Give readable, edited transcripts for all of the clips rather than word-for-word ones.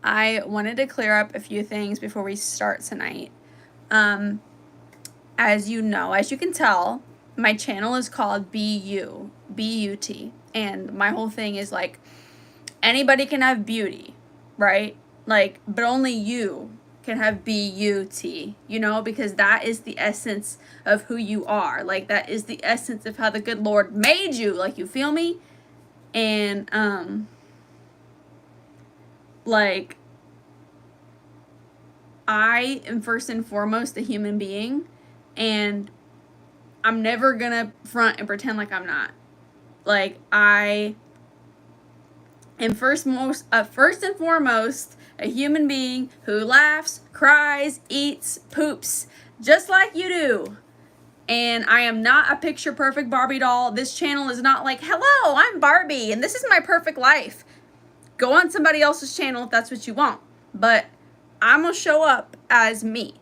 I wanted to clear up a few things before we start tonight. As you know, as you can tell, my channel is called BU, B-U-T. And my whole thing is like, anybody can have beauty, right? Like, but only you can have B-U-T, you know, because that is the essence of who you are. Like, that is the essence of how the good Lord made you. Like, you feel me? And, like, I am first and foremost a human being, and I'm never gonna front and pretend like I'm not. Like, I am first and foremost a human being who laughs, cries, eats, poops, just like you do. And I am not a picture perfect Barbie doll. This channel is not like, hello, I'm Barbie, and this is my perfect life. Go on somebody else's channel if that's what you want. But I'm gonna show up as me.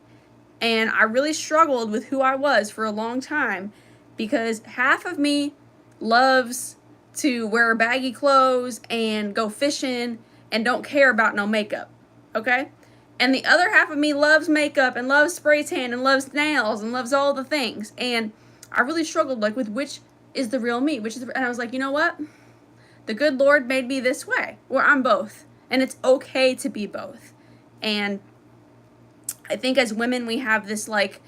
And I really struggled with who I was for a long time because half of me loves to wear baggy clothes and go fishing and don't care about no makeup, okay? And the other half of me loves makeup and loves spray tan and loves nails and loves all the things. And I really struggled like with which is the real me, and I was like, you know what? The good Lord made me this way, where I'm both. And it's okay to be both. And I think as women, we have this like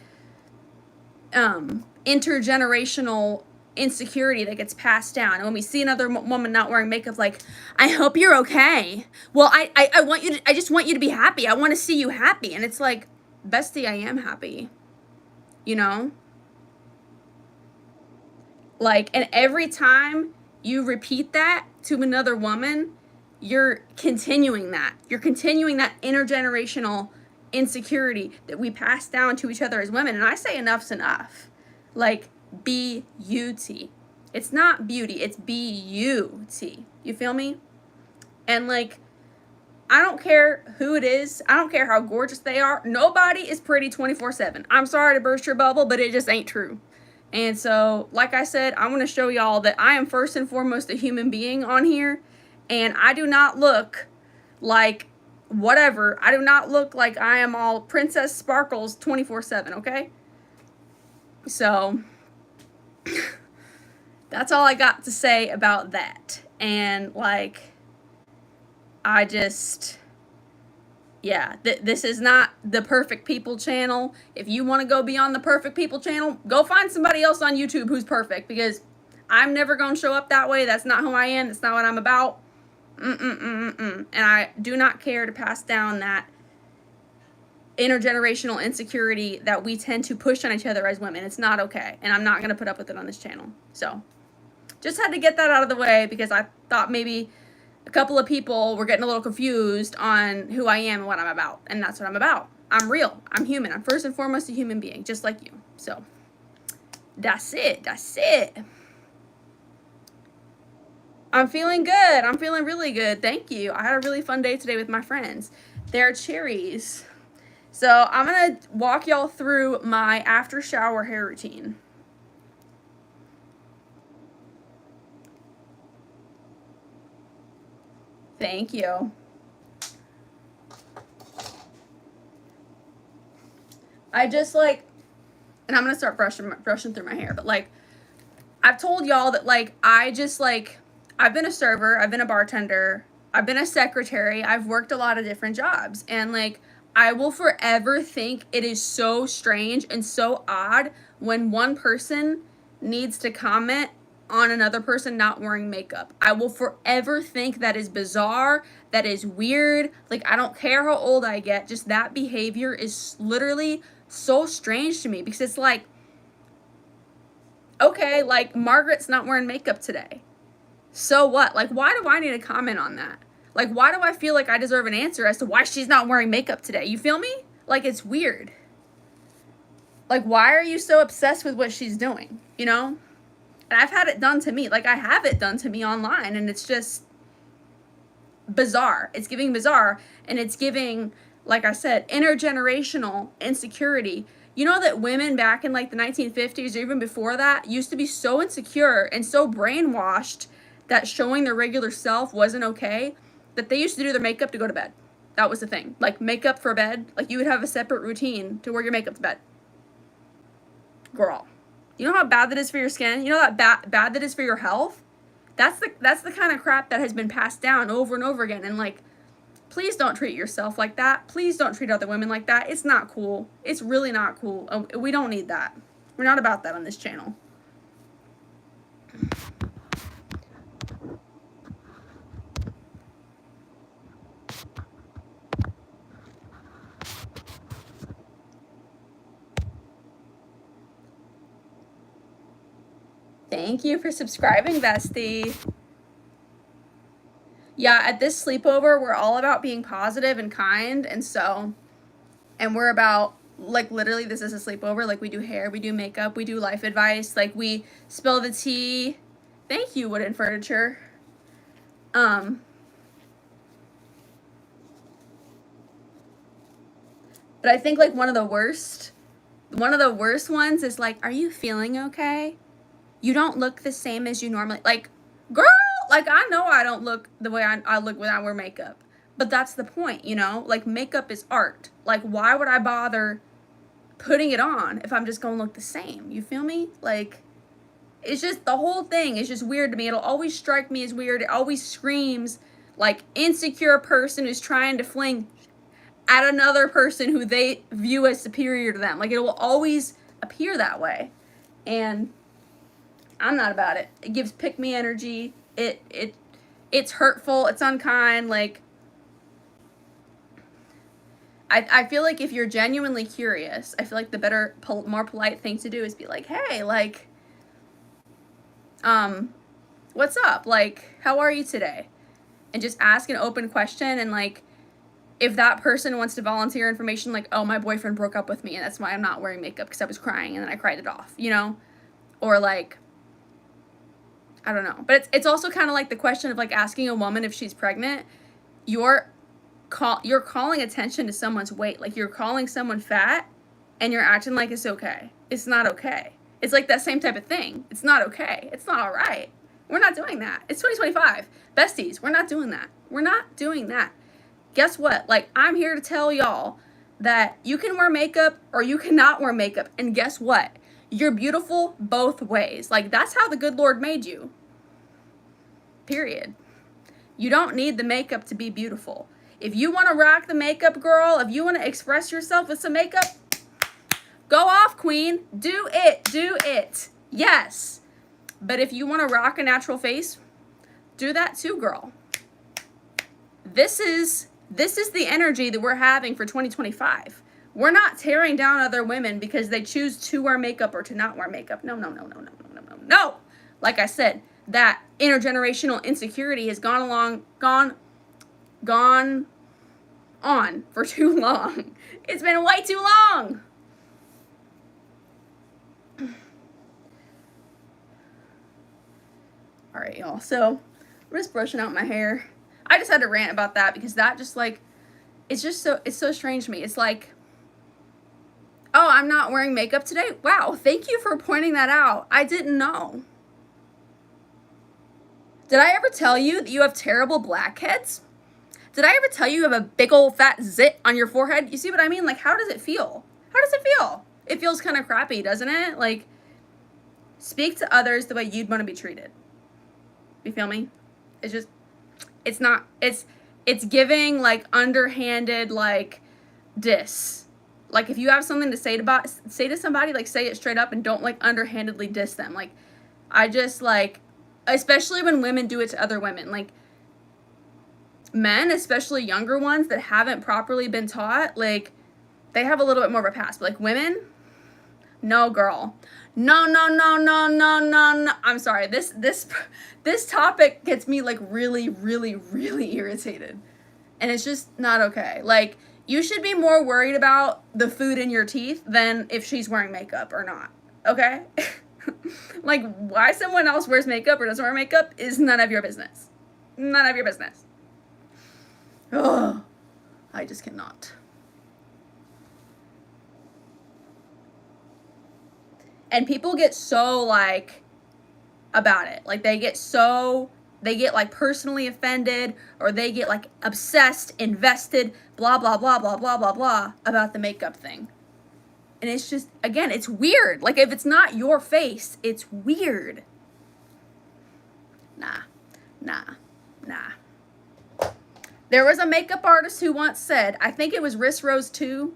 intergenerational insecurity that gets passed down. And when we see another woman not wearing makeup, like, I hope you're okay. Well, I just want you to be happy. I want to see you happy. And it's like, bestie, I am happy. You know? Like, and every time you repeat that to another woman, you're continuing that. You're continuing that intergenerational insecurity that we pass down to each other as women. And I say enough's enough. Like, B-U-T. It's not beauty, it's B-U-T. You feel me? And like, I don't care who it is. I don't care how gorgeous they are. Nobody is pretty 24/7. I'm sorry to burst your bubble, but it just ain't true. And so, like I said, I want to show y'all that I am first and foremost a human being on here. And I do not look like whatever. I do not look like I am all Princess Sparkles 24/7, okay? So, that's all I got to say about that. And, like, I just, yeah, this is not the Perfect People channel. If you want to go be on the Perfect People channel, go find somebody else on YouTube who's perfect, because I'm never going to show up that way. That's not who I am. That's not what I'm about. And I do not care to pass down that intergenerational insecurity that we tend to push on each other as women. It's not okay, and I'm not going to put up with it on this channel. So, just had to get that out of the way, because I thought maybe a couple of people were getting a little confused on who I am and what I'm about, and that's what I'm about. I'm real. I'm human. I'm first and foremost a human being, just like you. So, that's it. That's it. I'm feeling good. I'm feeling really good. Thank you. I had a really fun day today with my friends. They're cherries. So I'm going to walk y'all through my after shower hair routine. Thank you. I just like, and I'm going to start brushing through my hair, but like, I've told y'all that like, I just like, I've been a server, I've been a bartender, I've been a secretary, I've worked a lot of different jobs, and like, I will forever think it is so strange and so odd when one person needs to comment on another person not wearing makeup. I will forever think that is bizarre, that is weird. Like, I don't care how old I get, just that behavior is literally so strange to me, because it's like, okay, like, Margaret's not wearing makeup today. So what? Like, why do I need to comment on that? Like, why do I feel like I deserve an answer as to why she's not wearing makeup today? You feel me? Like, it's weird. Like, why are you so obsessed with what she's doing? You know? And I've had it done to me. Like, I have it done to me online, and it's just bizarre. It's giving bizarre, and it's giving, like I said, intergenerational insecurity. You know that women back in, like, the 1950s or even before that used to be so insecure and so brainwashed that showing their regular self wasn't okay, that they used to do their makeup to go to bed. that was the thing. Like, makeup for bed, like, you would have a separate routine to wear your makeup to bed. Girl, you know how bad that is for your skin? You know how bad that is for your health? That's the kind of crap that has been passed down over and over again. And, like, please don't treat yourself like that. Please don't treat other women like that. It's not cool. It's really not cool. We don't need that. We're not about that on this channel. Thank you for subscribing, bestie. Yeah, at this sleepover, we're all about being positive and kind, and we're about, like, literally, this is a sleepover. Like, we do hair, we do makeup, we do life advice, like, we spill the tea. Thank you, wooden furniture. But I think, like, one of the worst ones is, like, are you feeling okay? You don't look the same as you normally, like, girl, like, I know I don't look the way I look when I wear makeup, but that's the point, you know? Like, makeup is art. Like, why would I bother putting it on if I'm just gonna look the same? You feel me? Like, it's just, the whole thing is just weird to me. It'll always strike me as weird. It always screams, like, insecure person who's trying to fling at another person who they view as superior to them. Like, it will always appear that way. And I'm not about it. It gives pick-me energy. It's hurtful. It's unkind. Like, I feel like if you're genuinely curious, I feel like the better, more polite thing to do is be like, hey, like, what's up? Like, how are you today? And just ask an open question. And, like, if that person wants to volunteer information, like, oh, my boyfriend broke up with me and that's why I'm not wearing makeup because I was crying and then I cried it off, you know? Or, like, I don't know. But it's also kind of like the question of, like, asking a woman if she's pregnant. You're calling attention to someone's weight. Like, you're calling someone fat and you're acting like it's okay. It's not okay. It's like that same type of thing. It's not okay. It's not all right. We're not doing that. It's 2025. Besties, we're not doing that. We're not doing that. Guess what? Like, I'm here to tell y'all that you can wear makeup or you cannot wear makeup. And guess what? You're beautiful both ways. Like, that's how the good Lord made you. Period. You don't need the makeup to be beautiful. If you want to rock the makeup, girl, if you want to express yourself with some makeup, go off, queen. Do it. Do it. Yes. But if you want to rock a natural face, do that too, girl. This is the energy that we're having for 2025. We're not tearing down other women because they choose to wear makeup or to not wear makeup. No, no, no, no, no, no, no, no, no. Like I said, that intergenerational insecurity has gone on for too long. It's been way too long. All right, y'all. So I'm just brushing out my hair. I just had to rant about that because that just, like, it's so strange to me. It's like, oh, I'm not wearing makeup today? Wow, thank you for pointing that out. I didn't know. Did I ever tell you that you have terrible blackheads? Did I ever tell you you have a big old fat zit on your forehead? You see what I mean? Like, how does it feel? How does it feel? It feels kind of crappy, doesn't it? Like, speak to others the way you'd want to be treated. You feel me? It's just, it's not, it's giving, like, underhanded, like, diss. Like, if you have something to say to somebody, like, say it straight up and don't, like, underhandedly diss them. Like, I just, like, especially when women do it to other women. Like, men, especially younger ones that haven't properly been taught, like, they have a little bit more of a pass. But, like, women, no, girl. No, no, no, no, no, no, no. I'm sorry. This topic gets me, like, really, really, really irritated. And it's just not okay. Like, you should be more worried about the food in your teeth than if she's wearing makeup or not. Okay? Like, why someone else wears makeup or doesn't wear makeup is none of your business. None of your business. Ugh. I just cannot. And people get so, like, about it. Like, they get so they get like personally offended, or they get like obsessed, invested, blah, blah, blah, blah, blah, blah, blah about the makeup thing. And it's just, again, it's weird. Like, if it's not your face, it's weird. Nah. There was a makeup artist who once said, I think it was Riss Rose 2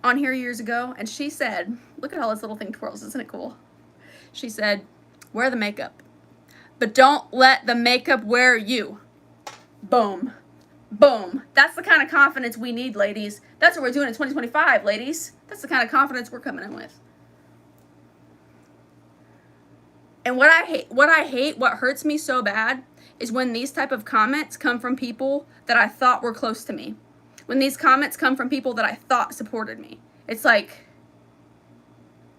on here years ago, and she said, look at how this little thing twirls, isn't it cool? She said, wear the makeup, but don't let the makeup wear you. Boom. Boom. That's the kind of confidence we need, ladies. That's what we're doing in 2025, ladies. That's the kind of confidence we're coming in with. And what hurts me so bad is when these type of comments come from people that I thought were close to me. When these comments come from people that I thought supported me. It's like,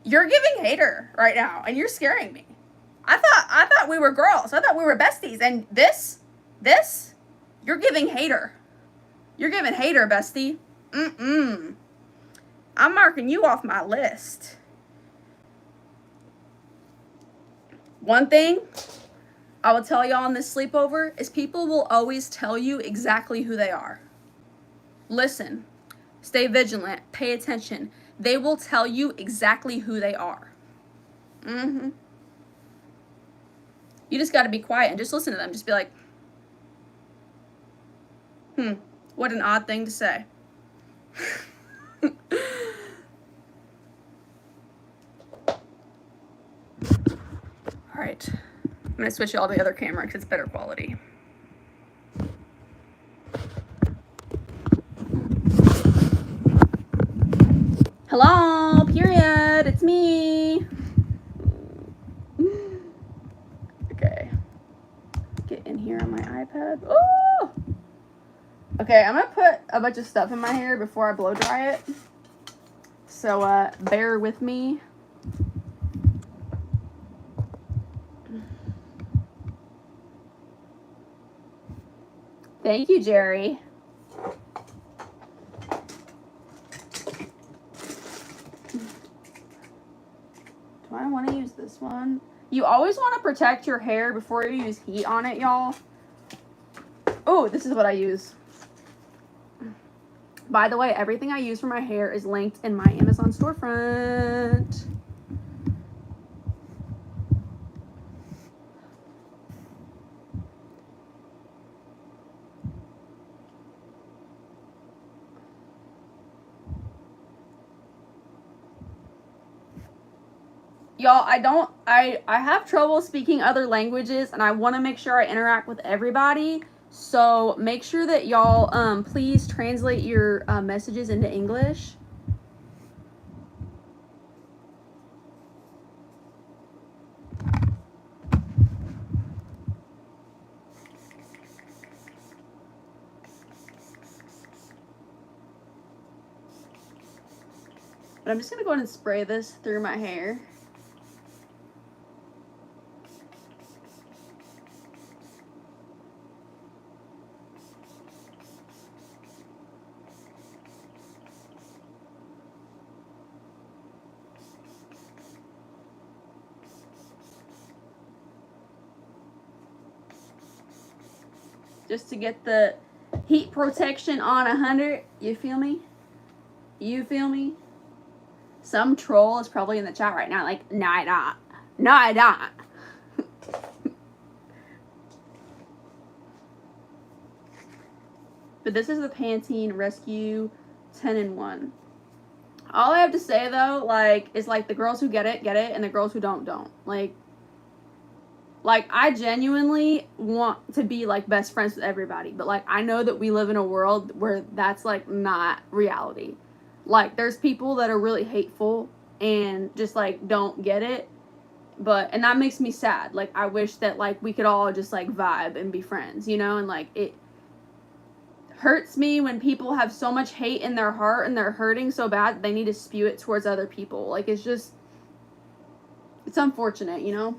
you're giving hater right now, and you're scaring me. I thought we were girls. I thought we were besties, and this, you're giving hater. You're giving hater, bestie. I'm marking you off my list. One thing I will tell y'all on this sleepover is people will always tell you exactly who they are. Listen, stay vigilant, pay attention. They will tell you exactly who they are. You just got to be quiet and just listen to them. Just be like, what an odd thing to say. All right, I'm going to switch y'all to the other camera because it's better quality. Hello, period, it's me. Okay, get in here on my iPad. Oh! Okay, I'm going to put a bunch of stuff in my hair before I blow dry it. So, bear with me. Thank you, Jerry. Do I want to use this one? You always want to protect your hair before you use heat on it, y'all. Oh, this is what I use. By the way, everything I use for my hair is linked in my Amazon storefront. Y'all, I have trouble speaking other languages, and I want to make sure I interact with everybody. So make sure that y'all, please translate your messages into English. But I'm just going to go ahead and spray this through my hair. Just to get the heat protection on 100. You feel me? You feel me? Some troll is probably in the chat right now like, no, I don't. No, I don't. But this is the Pantene Rescue 10-in-1. All I have to say, though, like, is, like, the girls who get it, and the girls who don't. Like, I genuinely want to be, like, best friends with everybody. But, like, I know that we live in a world where that's, like, not reality. Like, there's people that are really hateful and just, like, don't get it. And that makes me sad. Like, I wish that, like, we could all just, like, vibe and be friends, you know? And, like, it hurts me when people have so much hate in their heart and they're hurting so bad that they need to spew it towards other people. Like, it's just, it's unfortunate, you know?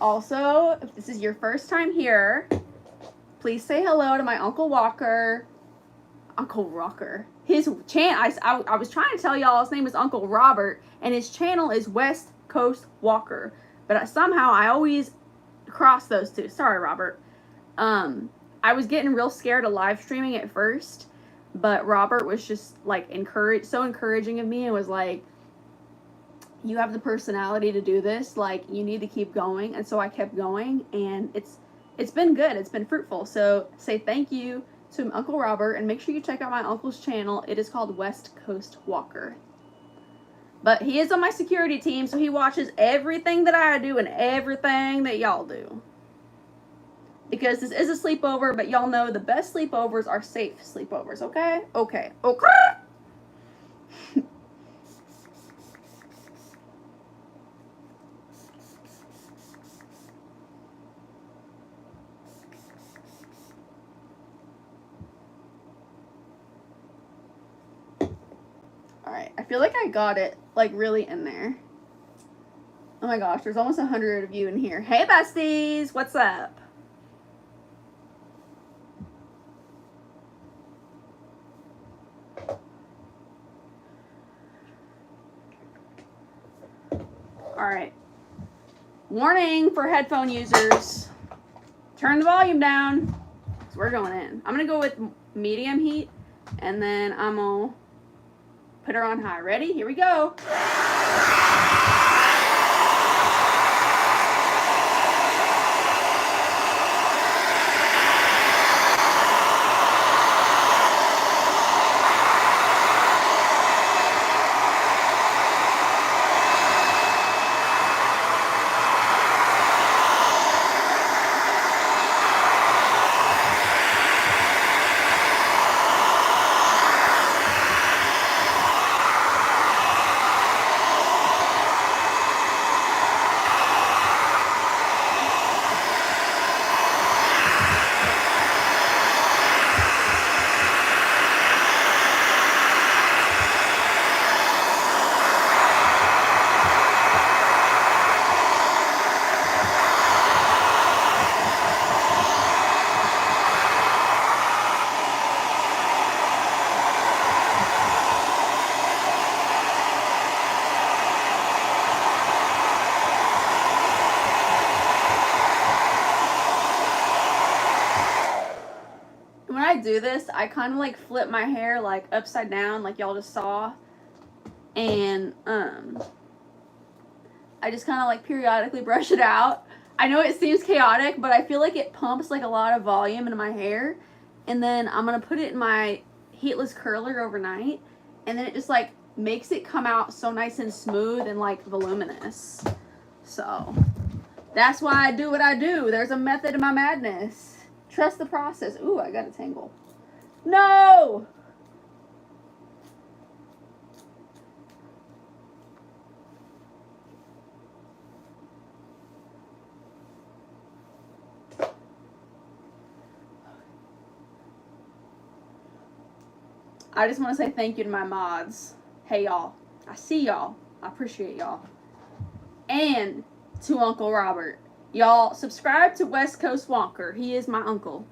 Also, if this is your first time here, please say hello to my Uncle Walker. Uncle Rocker. His channel, I was trying to tell y'all his name is Uncle Robert, and his channel is West Coast Walker. But somehow I always cross those two. Sorry, Robert. I was getting real scared of live streaming at first, but Robert was just like so encouraging of me and was like, you have the personality to do this, like you need to keep going. And so I kept going, and it's been good. It's been fruitful. So say thank you to Uncle Robert, and make sure you check out my uncle's channel. It is called West Coast Walker. But he is on my security team, so he watches everything that I do and everything that y'all do. Because this is a sleepover, but y'all know the best sleepovers are safe sleepovers, okay? Okay. Alright, I feel like I got it, like, really in there. Oh my gosh, there's almost 100 of you in here. Hey, besties! What's up? Alright. Warning for headphone users. Turn the volume down. So we're going in. I'm going to go with medium heat, and then I'm going to put her on high. Ready? Here we go. When I do this, I kind of like flip my hair like upside down, like y'all just saw, and I just kind of like periodically brush it out. I know it seems chaotic, but I feel like it pumps like a lot of volume into my hair, and then I'm gonna put it in my heatless curler overnight, and then it just like makes it come out so nice and smooth and like voluminous. So that's why I do what I do. There's a method to my madness. Trust the process. Ooh, I got a tangle. No! I just want to say thank you to my mods. Hey, y'all. I see y'all. I appreciate y'all. And to Uncle Robert. Y'all, subscribe to West Coast Walker. He is my uncle.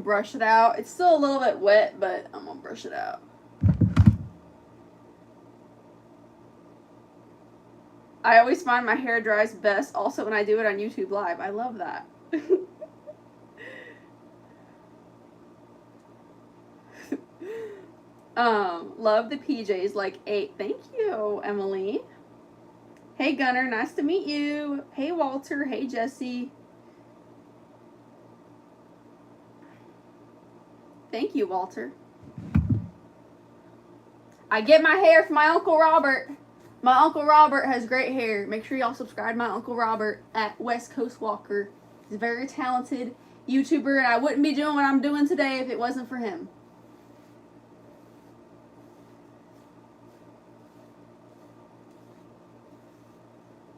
brush it out. It's still a little bit wet, but I'm gonna brush it out. I always find my hair dries best also when I do it on YouTube Live. I love that. Love the PJs like 8. Thank you, Emily. Hey Gunnar, nice to meet you. Hey Walter, hey Jesse. Thank you, Walter. I get my hair from my Uncle Robert. My Uncle Robert has great hair. Make sure y'all subscribe to my Uncle Robert at West Coast Walker. He's a very talented YouTuber, and I wouldn't be doing what I'm doing today if it wasn't for him.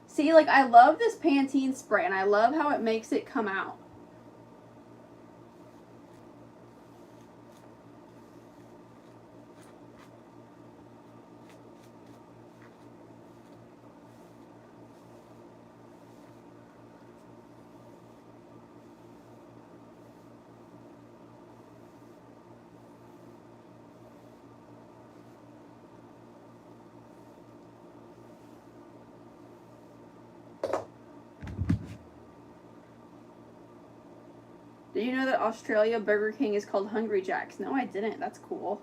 See, like, I love this Pantene spray, and I love how it makes it come out. Did you know that Australia Burger King is called Hungry Jack's? No, I didn't. That's cool.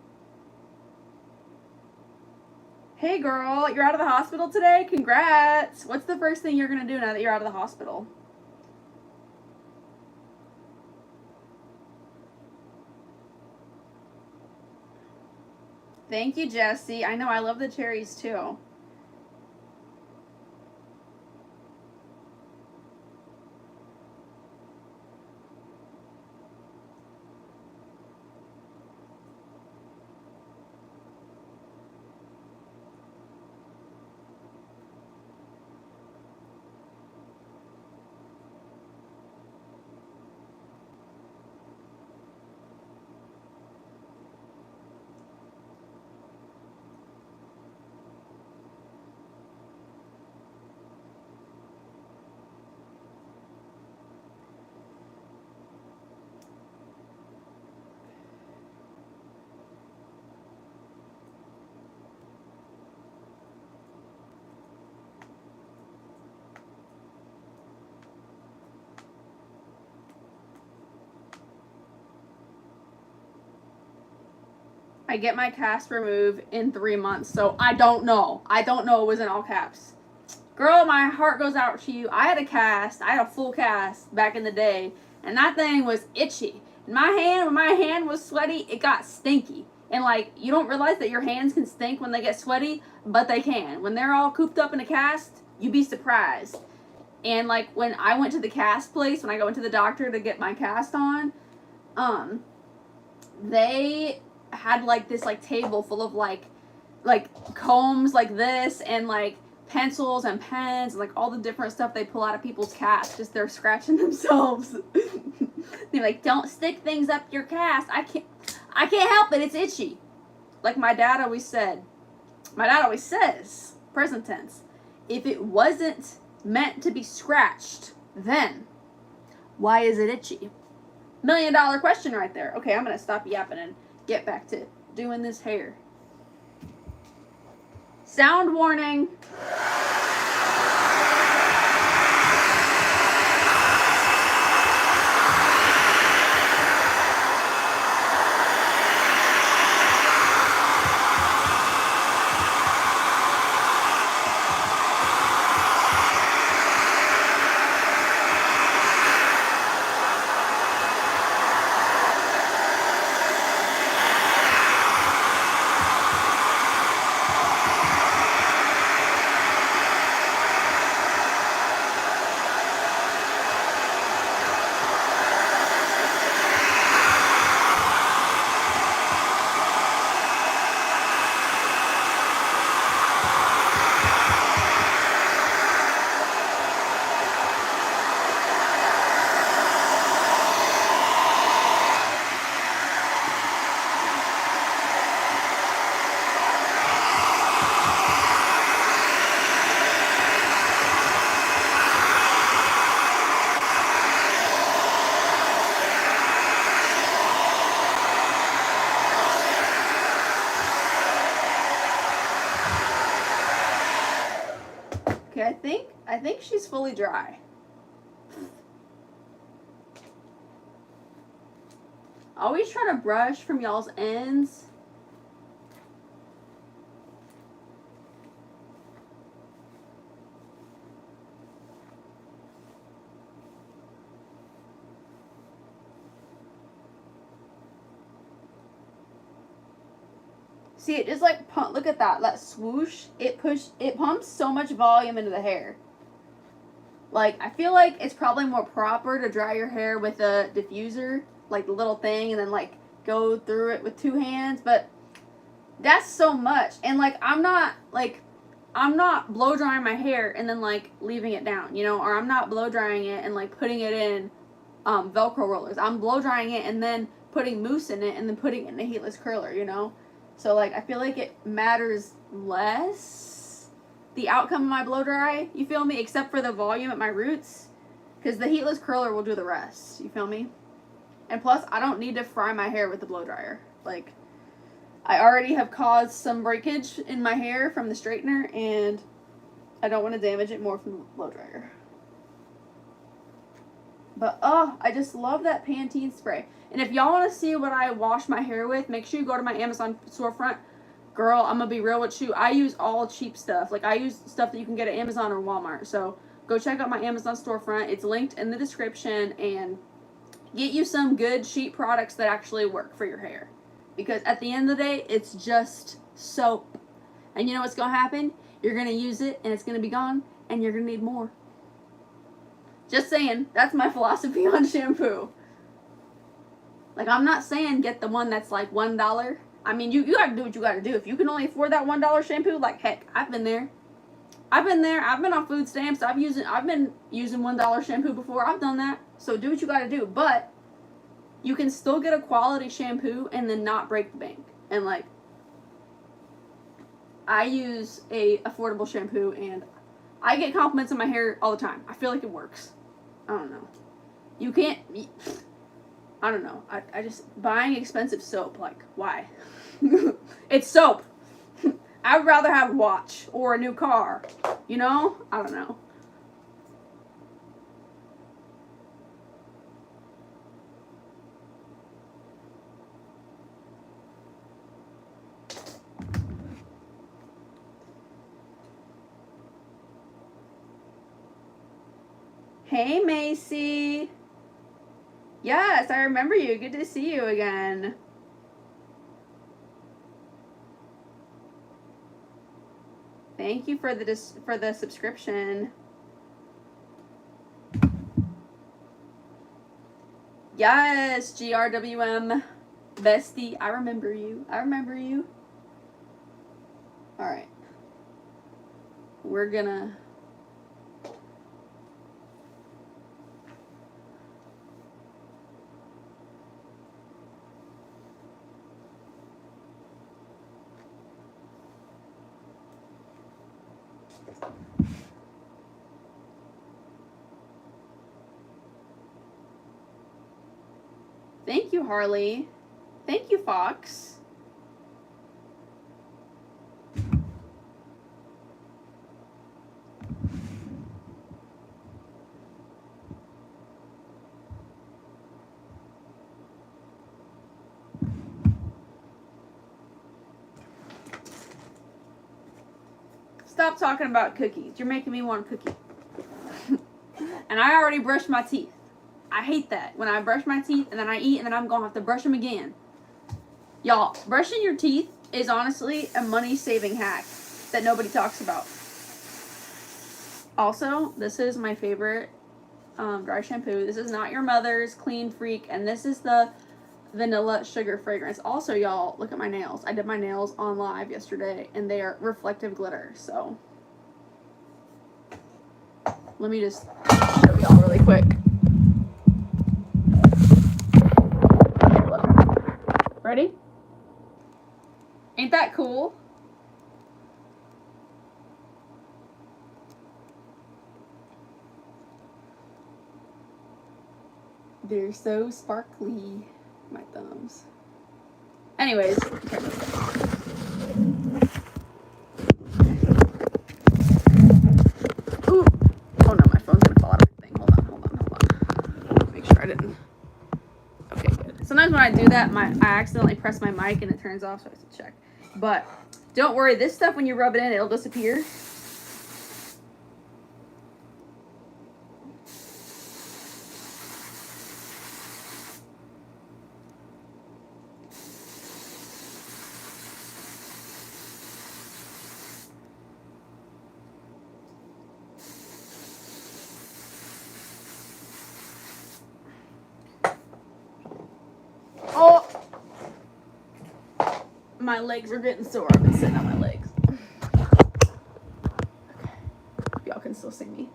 Hey girl, you're out of the hospital today? Congrats! What's the first thing you're gonna do now that you're out of the hospital? Thank you, Jesse. I know, I love the cherries too. I get my cast removed in 3 months, so I don't know. I don't know it was in all caps. Girl, my heart goes out to you. I had a cast. I had a full cast back in the day, and that thing was itchy. And when my hand was sweaty, it got stinky. And, like, you don't realize that your hands can stink when they get sweaty, but they can. When they're all cooped up in a cast, you'd be surprised. And, like, when I went to the cast place, when I went to the doctor to get my cast on, they had like this like table full of like combs like this and like pencils and pens and like all the different stuff they pull out of people's casts, just they're scratching themselves. They're like, don't stick things up your cast. I can't help it, it's itchy. Like my dad always says, present tense, if it wasn't meant to be scratched, then why is it itchy? $1 million question right there. Okay, I'm gonna stop yapping and get back to doing this hair. Sound warning. she's fully dry. Always try to brush from y'all's ends. See, it just like pump. Look at that swoosh. It pumps so much volume into the hair. Like, I feel like it's probably more proper to dry your hair with a diffuser, like the little thing, and then like go through it with 2 hands. But that's so much, and like I'm not blow drying my hair and then like leaving it down, you know, or I'm not blow drying it and like putting it in Velcro rollers. I'm blow drying it and then putting mousse in it and then putting it in a heatless curler, you know. So like I feel like it matters less the outcome of my blow dry, you feel me, except for the volume at my roots, because the heatless curler will do the rest, you feel me. And plus, I don't need to fry my hair with the blow dryer. Like, I already have caused some breakage in my hair from the straightener, and I don't want to damage it more from the blow dryer. But, oh, I just love that Pantene spray. And if y'all want to see what I wash my hair with, make sure you go to my Amazon storefront. Girl, I'm going to be real with you. I use all cheap stuff. Like, I use stuff that you can get at Amazon or Walmart. So, go check out my Amazon storefront. It's linked in the description. And get you some good sheet products that actually work for your hair. Because at the end of the day, it's just soap. And you know what's going to happen? You're going to use it, and it's going to be gone, and you're going to need more. Just saying, that's my philosophy on shampoo. Like, I'm not saying get the one that's like $1. I mean, you got to do what you got to do. If you can only afford that $1 shampoo, like, heck, I've been there. I've been on food stamps. I've been using $1 shampoo before. I've done that. So do what you got to do. But you can still get a quality shampoo and then not break the bank. And like, I use a affordable shampoo and I get compliments on my hair all the time. I feel like it works. I don't know. You can't, I don't know. I just, buying expensive soap, like, why? It's soap. I'd rather have a watch or a new car. You know? I don't know. Hey, Macy. Yes, I remember you. Good to see you again. Thank you for the subscription. Yes, GRWM bestie. I remember you. All right. We're gonna Thank you, Harley. Thank you, Fox. Stop talking about cookies. You're making me want a cookie. And I already brushed my teeth. I hate that. When I brush my teeth and then I eat and then I'm going to have to brush them again. Y'all, brushing your teeth is honestly a money-saving hack that nobody talks about. Also, this is my favorite dry shampoo. This is Not Your Mother's Clean Freak, and this is the vanilla sugar fragrance. Also, y'all, look at my nails. I did my nails on live yesterday, and they are reflective glitter, so let me just show y'all really quick. Okay, look. Ready? Ain't that cool? They're so sparkly. My thumbs. Anyways. Ooh. Oh no. didn't. Okay, good. Sometimes when I do that, I accidentally press my mic and it turns off, so I have to check. But don't worry, this stuff, when you rub it in, it'll disappear. Oh! My legs are getting sore. I've been sitting on my legs. Okay. Y'all can still see me.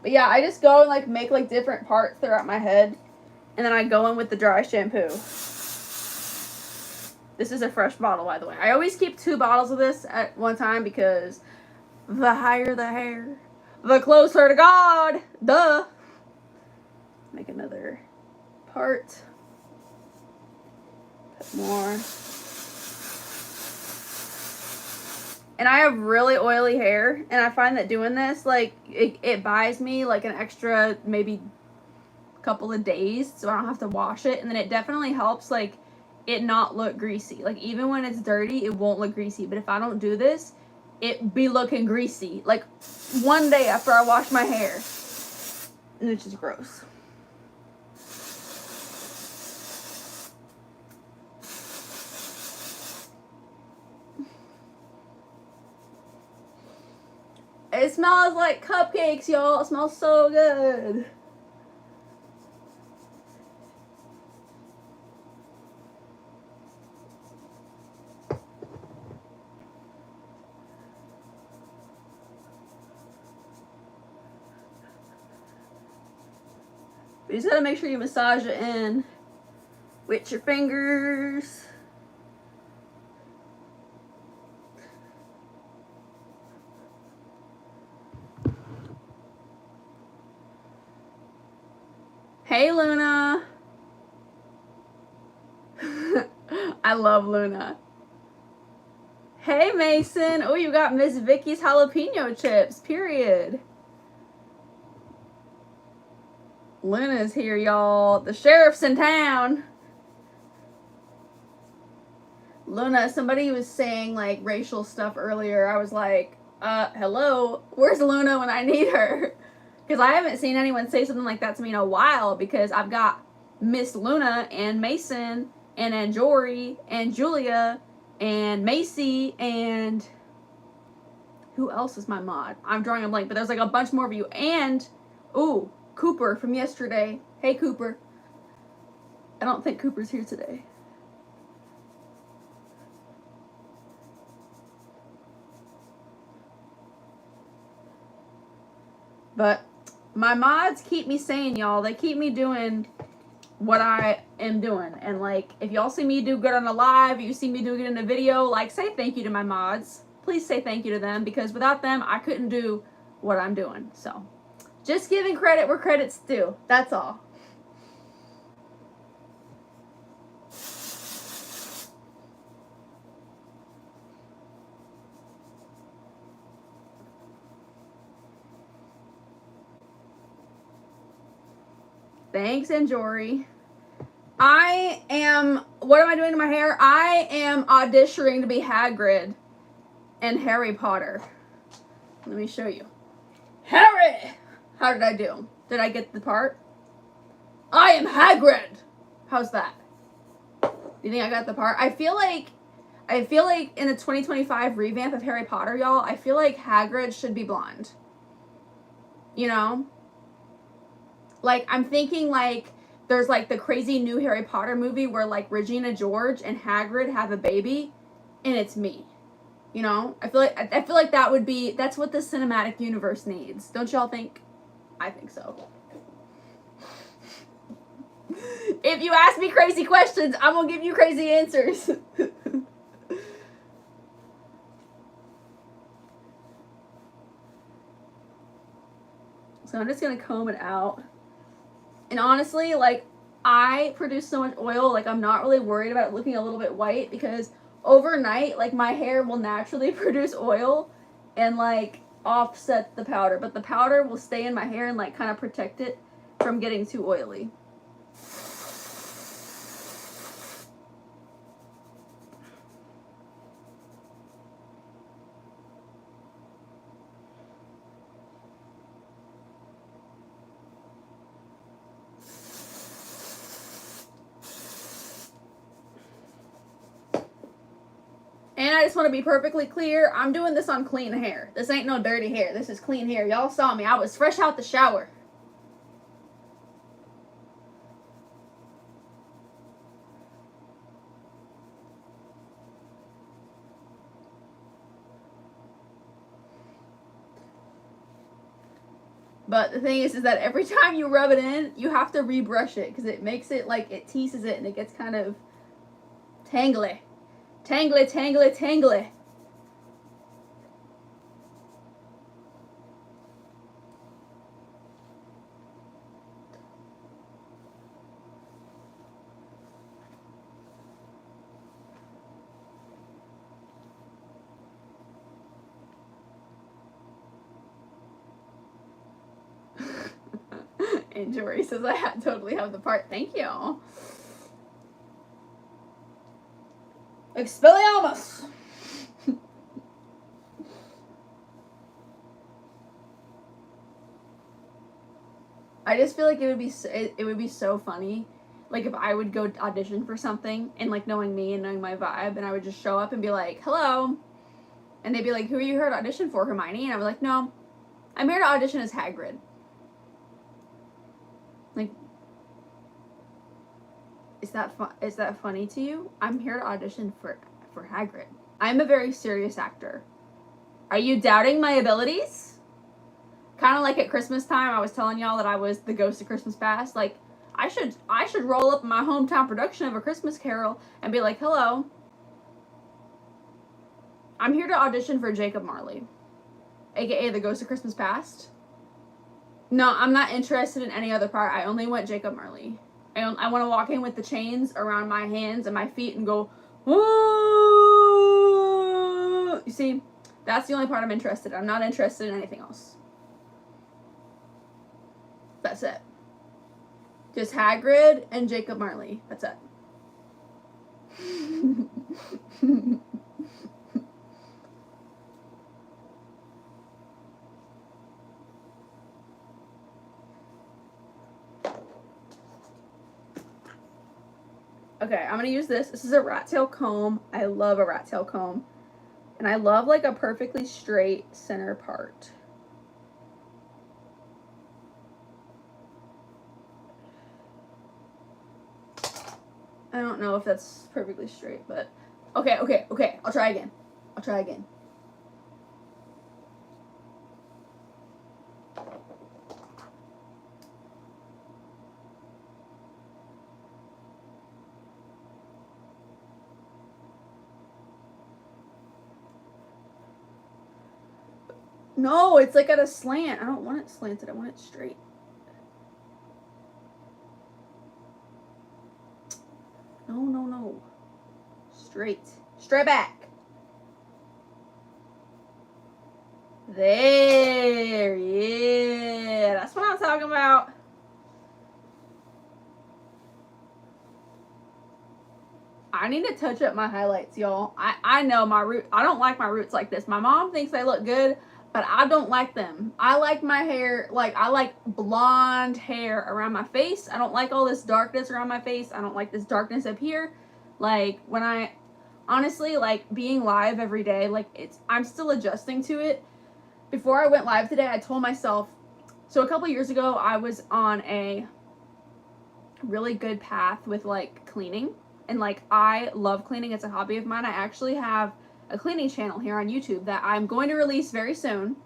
But yeah, I just go and like make like different parts throughout my head. And then I go in with the dry shampoo. This is a fresh bottle, by the way. I always keep 2 bottles of this at one time because the higher the hair, the closer to God. Duh. Make another part. Put more. And I have really oily hair, and I find that doing this, like, it buys me, like, an extra, maybe, couple of days, so I don't have to wash it, and then it definitely helps, like, it not look greasy. Like, even when it's dirty, it won't look greasy, but if I don't do this, it be looking greasy, like, one day after I wash my hair, and it's just gross. It smells like cupcakes, y'all. It smells so good. You just gotta make sure you massage it in with your fingers. Hey, Luna. I love Luna. Hey, Mason. Oh, you got Miss Vicky's jalapeno chips, period. Luna's here, y'all. The sheriff's in town. Luna, somebody was saying, like, racial stuff earlier. I was like, hello? Where's Luna when I need her? Because I haven't seen anyone say something like that to me in a while, because I've got Miss Luna and Mason and Anjori and Julia and Macy and who else is my mod? I'm drawing a blank, but there's like a bunch more of you. And, ooh, Cooper from yesterday. Hey, Cooper. I don't think Cooper's here today. But my mods keep me sane, y'all. They keep me doing what I am doing. And, like, if y'all see me do good on a live, you see me do good in a video, like, say thank you to my mods. Please say thank you to them, because without them, I couldn't do what I'm doing. So, just giving credit where credit's due. That's all. Thanks, Anjori. What am I doing to my hair? I am auditioning to be Hagrid in Harry Potter. Let me show you. Harry! How did I do? Did I get the part? I am Hagrid! How's that? Do you think I got the part? I feel like in the 2025 revamp of Harry Potter, y'all, I feel like Hagrid should be blonde. You know? Like, I'm thinking, like, there's, like, the crazy new Harry Potter movie where, like, Regina George and Hagrid have a baby, and it's me. You know? I feel like that's what the cinematic universe needs. Don't y'all think? I think so. If you ask me crazy questions, I'm gonna give you crazy answers. So I'm just gonna comb it out. And honestly, like, I produce so much oil, like, I'm not really worried about it looking a little bit white, because overnight, like, my hair will naturally produce oil and, like, offset the powder. But the powder will stay in my hair and, like, kind of protect it. from getting too oily. And I just want to be perfectly clear, I'm doing this on clean hair. This ain't no dirty hair. This is clean hair. Y'all saw me. I was fresh out the shower. But the thing is that every time you rub it in, you have to rebrush it because it makes it like it teases it and it gets kind of tangly. Tangly, tangly, tangly. And Jory says I totally have the part. Thank you. Expelliarmus. I just feel like it would be so funny, like if I would go audition for something and like knowing me and knowing my vibe, and I would just show up and be like, "Hello," and they'd be like, "Who are you here to audition for, Hermione?" And I was like, "No, I'm here to audition as Hagrid." Like, is that funny to you? I'm here to audition for Hagrid. I'm a very serious actor. Are you doubting my abilities? Kind of like at Christmas time, I was telling y'all that I was the ghost of Christmas Past. Like, I should roll up my hometown production of A Christmas Carol and be like, "Hello, I'm here to audition for Jacob Marley, aka the ghost of Christmas Past." No, I'm not interested in any other part. I only want Jacob Marley. I want to walk in with the chains around my hands and my feet and go, "Whoa!" You see, that's the only part I'm interested in. I'm not interested in anything else. That's it. Just Hagrid and Jacob Marley. That's it. Okay, I'm gonna use this. This is a rat tail comb. I love a rat tail comb. And I love like a perfectly straight center part. I don't know if that's perfectly straight, but okay. I'll try again. No, it's like at a slant. I don't want it slanted. I want it straight. No. Straight back. There, yeah. That's what I'm talking about. I need to touch up my highlights, y'all. I know my root. I don't like my roots like this. My mom thinks they look good, but I don't like them. I like my hair, like, I like blonde hair around my face. I don't like all this darkness around my face. I don't like this darkness up here. Like, when I, honestly, like, being live every day, like, I'm still adjusting to it. Before I went live today, I told myself, so a couple years ago, I was on a really good path with, like, cleaning. And, like, I love cleaning. It's a hobby of mine. I actually have a cleaning channel here on YouTube that I'm going to release very soon.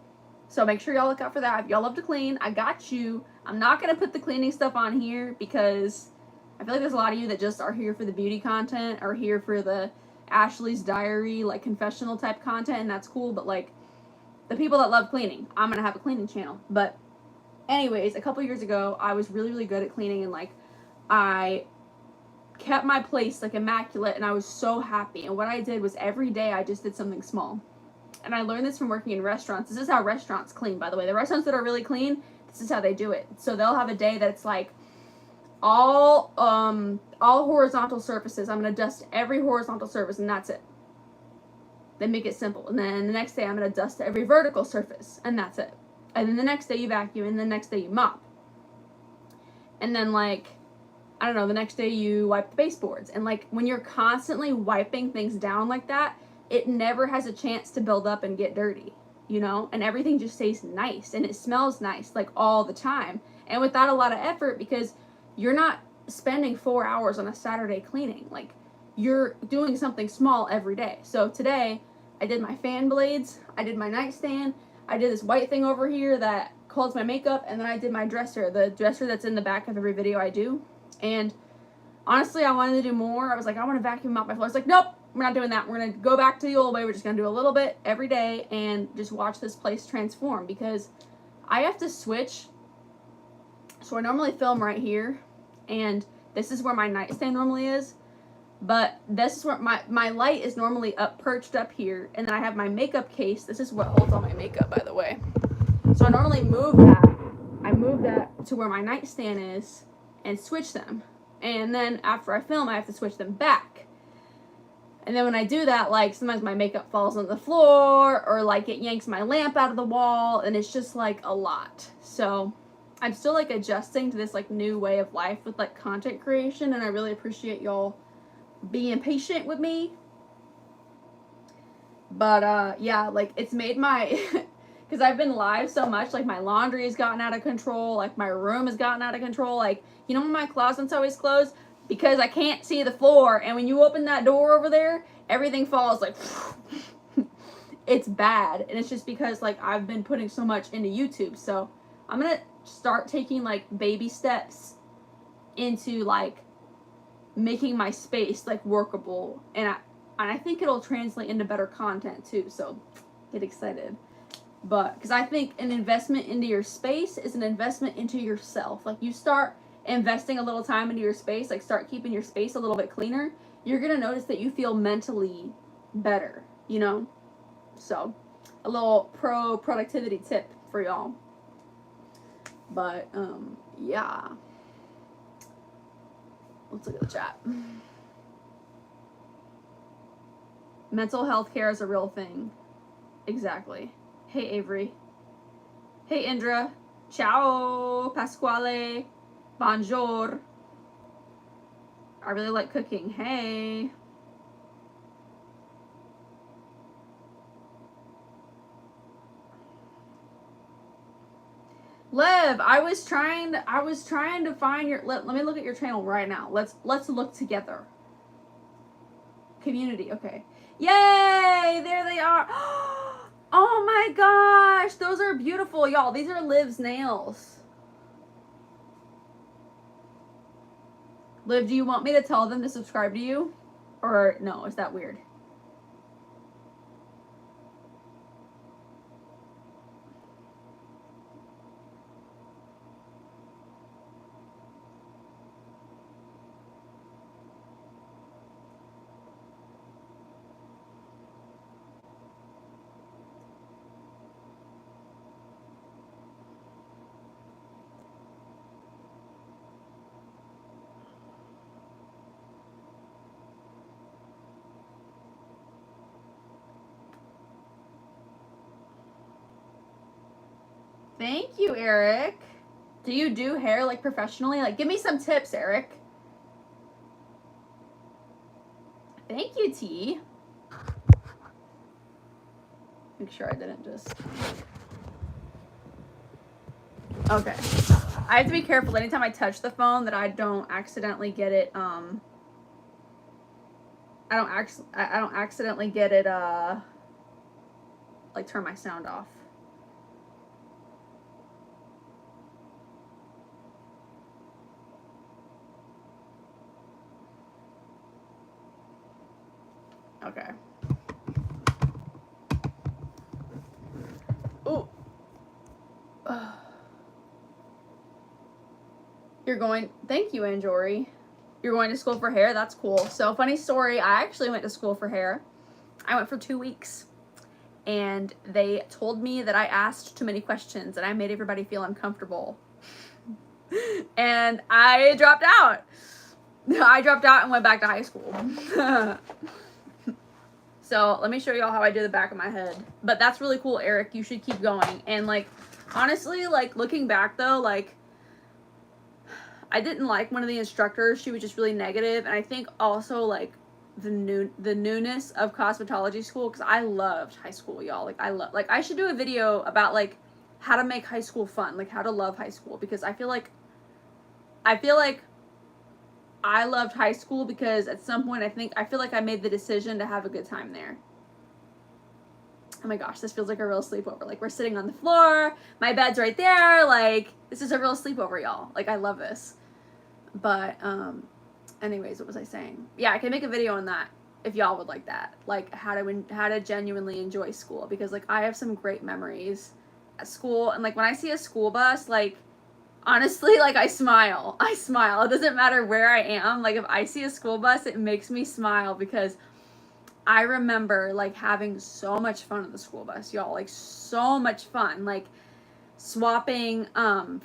So make sure y'all look out for that. If y'all love to clean, I got you. I'm not going to put the cleaning stuff on here because I feel like there's a lot of you that just are here for the beauty content or here for the Ashley's Diary, like, confessional type content, and that's cool. But, like, the people that love cleaning, I'm going to have a cleaning channel. But anyways, a couple years ago, I was really, really good at cleaning, and, like, I kept my place, like, immaculate, and I was so happy. And what I did was every day I just did something small. And I learned this from working in restaurants. This is how restaurants clean, by the way. The restaurants that are really clean, this is how they do it. So they'll have a day that's like all horizontal surfaces. I'm going to dust every horizontal surface, and that's it. They make it simple. And then the next day I'm going to dust every vertical surface, and that's it. And then the next day you vacuum, and the next day you mop. And then, like, I don't know, the next day you wipe the baseboards. And, like, when you're constantly wiping things down like that, it never has a chance to build up and get dirty, you know? And everything just stays nice, and it smells nice, like, all the time. And without a lot of effort, because you're not spending 4 hours on a Saturday cleaning. Like, you're doing something small every day. So today, I did my fan blades, I did my nightstand, I did this white thing over here that holds my makeup, and then I did my dresser, the dresser that's in the back of every video I do. And honestly, I wanted to do more. I was like, I want to vacuum out my floor. It's like, nope, we're not doing that. We're going to go back to the old way. We're just going to do a little bit every day and just watch this place transform, because I have to switch. So I normally film right here, and this is where my nightstand normally is. But this is where my light is normally perched up here, and then I have my makeup case. This is what holds all my makeup, by the way. So I normally move that. I move that to where my nightstand is and switch them. And then after I film, I have to switch them back. And then when I do that, like, sometimes my makeup falls on the floor, or like it yanks my lamp out of the wall, and it's just like a lot. So I'm still like adjusting to this like new way of life with like content creation, and I really appreciate y'all being patient with me. But yeah, like, it's made my because I've been live so much, like, my laundry has gotten out of control, like, my room has gotten out of control. Like, you know when my closet's always closed? Because I can't see the floor, and when you open that door over there, everything falls like it's bad. And it's just because, like, I've been putting so much into YouTube. So I'm gonna start taking like baby steps into like making my space like workable, and I think it'll translate into better content too, so get excited. But because I think an investment into your space is an investment into yourself. Like, you start investing a little time into your space, like start keeping your space a little bit cleaner, you're gonna notice that you feel mentally better, you know? So a little productivity tip for y'all. But yeah, let's look at the chat. Mental health care is a real thing. Exactly. Hey, Avery. Hey, Indra. Ciao, Pasquale. Bonjour. I really like cooking. Hey. Liv, I was trying to find your, let me look at your channel right now. Let's look together. Community, okay. Yay! There they are. Oh my gosh, those are beautiful, y'all. These are Liv's nails. Liv, do you want me to tell them to subscribe to you? Or no, is that weird? Thank you, Eric. Do you do hair like professionally? Like, give me some tips, Eric. Thank you, T. Make sure I didn't just... Okay. I have to be careful anytime I touch the phone that I don't accidentally get it, I don't accidentally get it, like, turn my sound off. Okay. Ooh. You're going, thank you, Anjori. You're going to school for hair? That's cool. So, funny story, I actually went to school for hair. I went for 2 weeks. and they told me that I asked too many questions and I made everybody feel uncomfortable. And I dropped out. I dropped out and went back to high school. So let me show y'all how I do the back of my head. But that's really cool, Eric. You should keep going. And like, honestly, like looking back though, like I didn't like one of the instructors. She was just really negative. And I think also like the newness of cosmetology school, because I loved high school, y'all. Like I should do a video about like how to make high school fun, like how to love high school, because I feel like I loved high school because at some point I feel like I made the decision to have a good time there. Oh my gosh, this feels like a real sleepover. Like we're sitting on the floor, my bed's right there, like this is a real sleepover, y'all. Like I love this. But anyways, what was I saying? Yeah, I can make a video on that if y'all would like that. Like how to genuinely enjoy school, because like I have some great memories at school, and like when I see a school bus, like honestly, like I smile. It doesn't matter where I am. Like if I see a school bus, it makes me smile, because I remember like having so much fun on the school bus, y'all. Like so much fun. Like swapping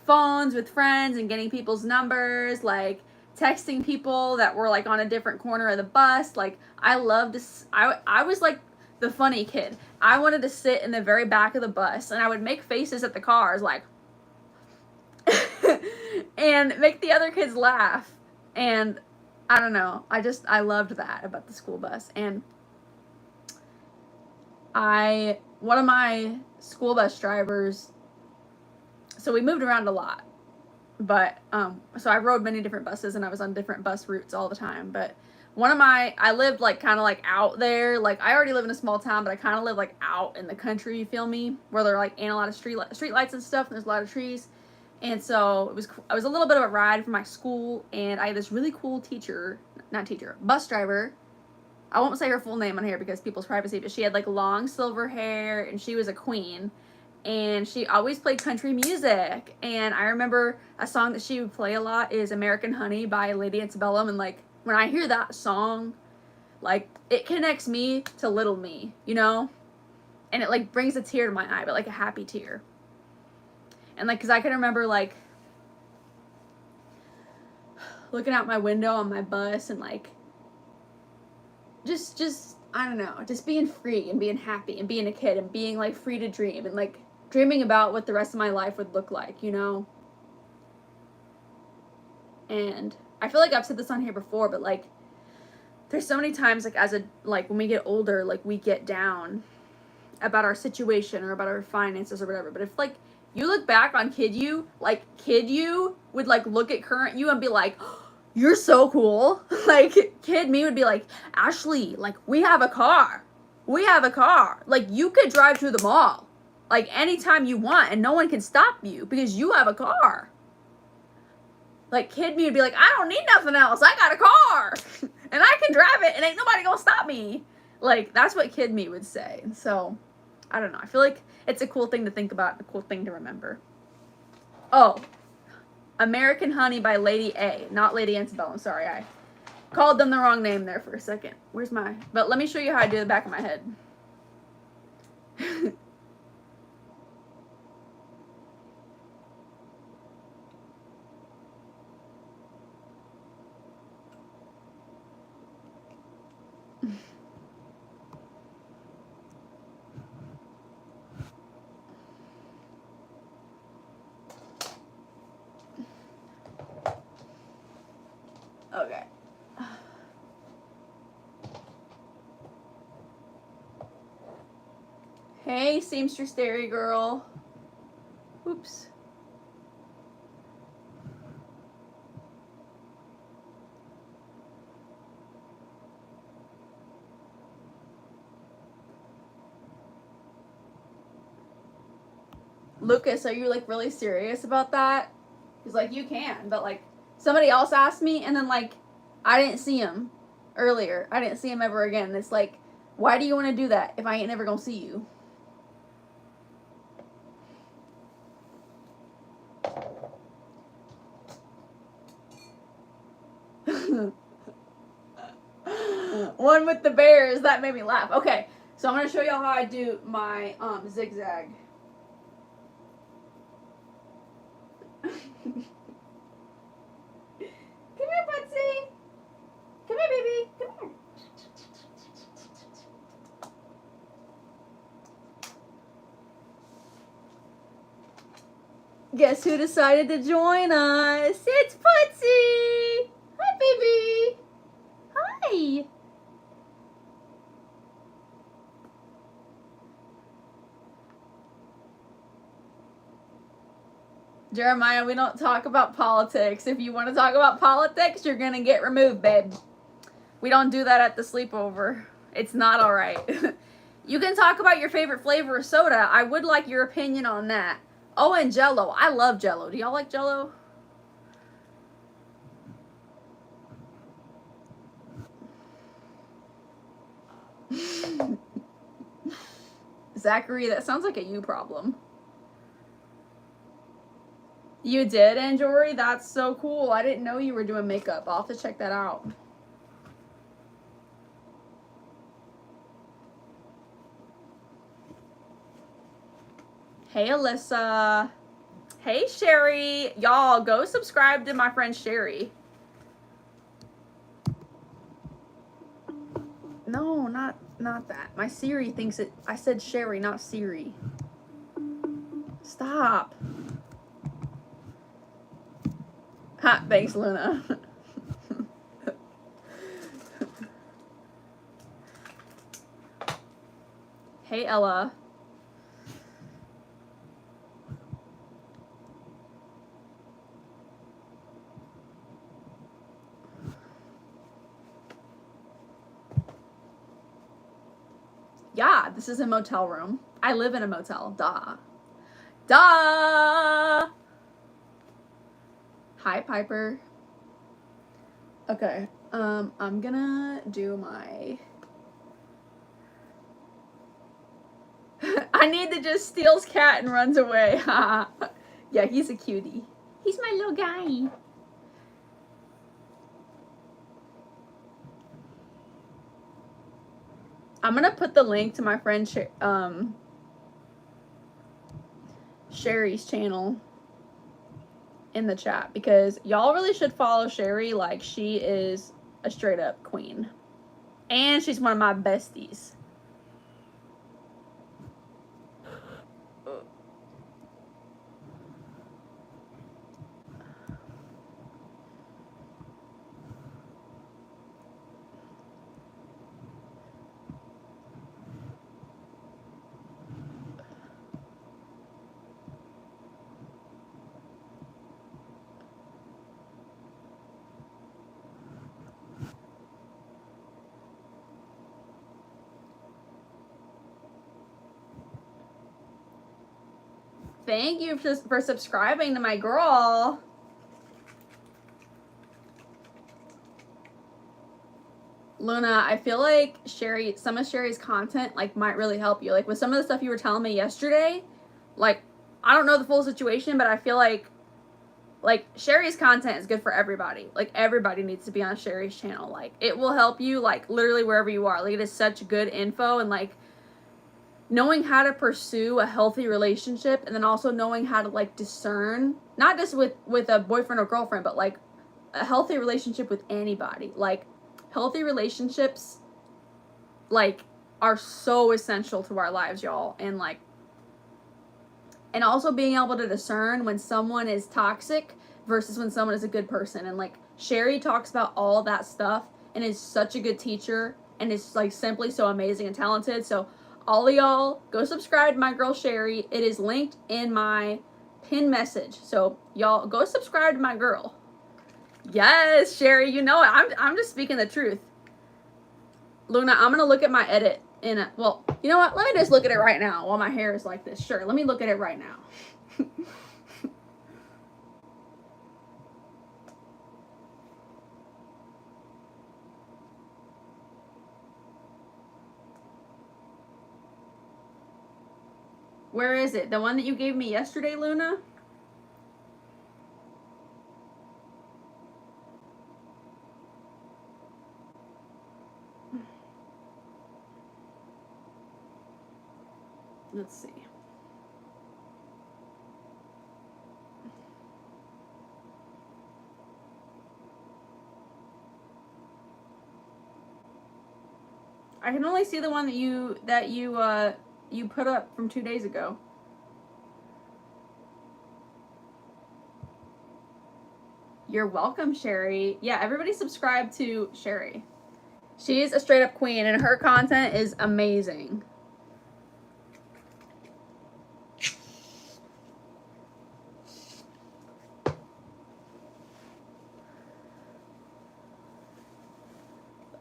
phones with friends and getting people's numbers, like texting people that were like on a different corner of the bus. Like I loved this. I was like the funny kid. I wanted to sit in the very back of the bus, and I would make faces at the cars like and make the other kids laugh. And I don't know, I loved that about the school bus. And one of my school bus drivers, so we moved around a lot, but so I rode many different buses and I was on different bus routes all the time. But I lived like kind of like out there. Like I already live in a small town, but I kind of live like out in the country, you feel me, where there are like ain't a lot of street lights and stuff, and there's a lot of trees. And so it was a little bit of a ride from my school, and I had this really cool bus driver. I won't say her full name on here because people's privacy, but she had like long silver hair, and she was a queen, and she always played country music. And I remember a song that she would play a lot is American Honey by Lady Antebellum, and like when I hear that song, like it connects me to little me, you know? And it like brings a tear to my eye, but like a happy tear. And like, cause I can remember like looking out my window on my bus and like just I don't know, just being free and being happy and being a kid and being like free to dream and like dreaming about what the rest of my life would look like, you know? And I feel like I've said this on here before, but like there's so many times like when we get older, like we get down about our situation or about our finances or whatever. But if like you look back on kid you would like look at current you and be like, oh, you're so cool. Like kid me would be like, Ashley, like we have a car. Like you could drive to the mall like anytime you want and no one can stop you because you have a car. Like kid me would be like, I don't need nothing else. I got a car and I can drive it and ain't nobody gonna stop me. Like that's what kid me would say. And so I don't know. I feel like it's a cool thing to think about, a cool thing to remember. Oh, American Honey by Lady A, not Lady Antebellum. Sorry, I called them the wrong name there for a second. But let me show you how I do the back of my head. Okay. Hey, Seamstress Dairy Girl. Oops. Lucas, are you like really serious about that? Because like you can, but like somebody else asked me and then like I didn't see him earlier. I didn't see him ever again. And it's like, why do you want to do that if I ain't never gonna see you? One with the bears, that made me laugh. Okay, So I'm going to show y'all how I do my zigzag. Come here, Putsy. Come here, baby. Come here. Guess who decided to join us? It's Putsy. Hi, baby. Hi. Jeremiah, we don't talk about politics. If you want to talk about politics, you're going to get removed, babe. We don't do that at the sleepover. It's not all right. You can talk about your favorite flavor of soda. I would like your opinion on that. Oh, and Jell-O. I love Jell-O. Do y'all like Jell-O? Zachary, that sounds like a you problem. You did, Anjori? That's so cool. I didn't know you were doing makeup. I'll have to check that out. Hey, Alyssa. Hey, Sherry. Y'all, go subscribe to my friend Sherry. No, not that. My Siri thinks it. I said Sherry, not Siri. Stop. Ha, thanks, Luna. Hey, Ella. Yeah, this is a motel room. I live in a motel. Duh. Duh! Hi, Piper. Okay, I'm gonna do my... I need to just steals cat and runs away. Yeah, he's a cutie. He's my little guy. I'm gonna put the link to my friend Sherry's channel in the chat because y'all really should follow Sherry. Like, she is a straight up queen. And she's one of my besties. Thank you for subscribing to my girl. Luna, I feel like some of Sherry's content, like, might really help you. Like, with some of the stuff you were telling me yesterday, like, I don't know the full situation, but I feel like Sherry's content is good for everybody. Like, everybody needs to be on Sherry's channel. Like, it will help you, like, literally wherever you are. Like, it is such good info, and, like, knowing how to pursue a healthy relationship, and then also knowing how to, like, discern, not just with a boyfriend or girlfriend, but, like, a healthy relationship with anybody. Like, healthy relationships, like, are so essential to our lives, y'all. And, like, and also being able to discern when someone is toxic versus when someone is a good person. And, like, Sherry talks about all that stuff and is such a good teacher and is, like, simply so amazing and talented. So all of y'all, go subscribe to my girl Sherry. It is linked in my pinned message. So y'all, go subscribe to my girl. Yes, Sherry, you know it. I'm just speaking the truth. Luna, I'm going to look at my edit in a... Well, you know what? Let me just look at it right now while my hair is like this. Sure, let me look at it right now. Where is it? The one that you gave me yesterday, Luna? Let's see. I can only see the one that you put up from 2 days ago. You're welcome, Sherry. Yeah, everybody subscribe to Sherry. She's a straight up queen and her content is amazing.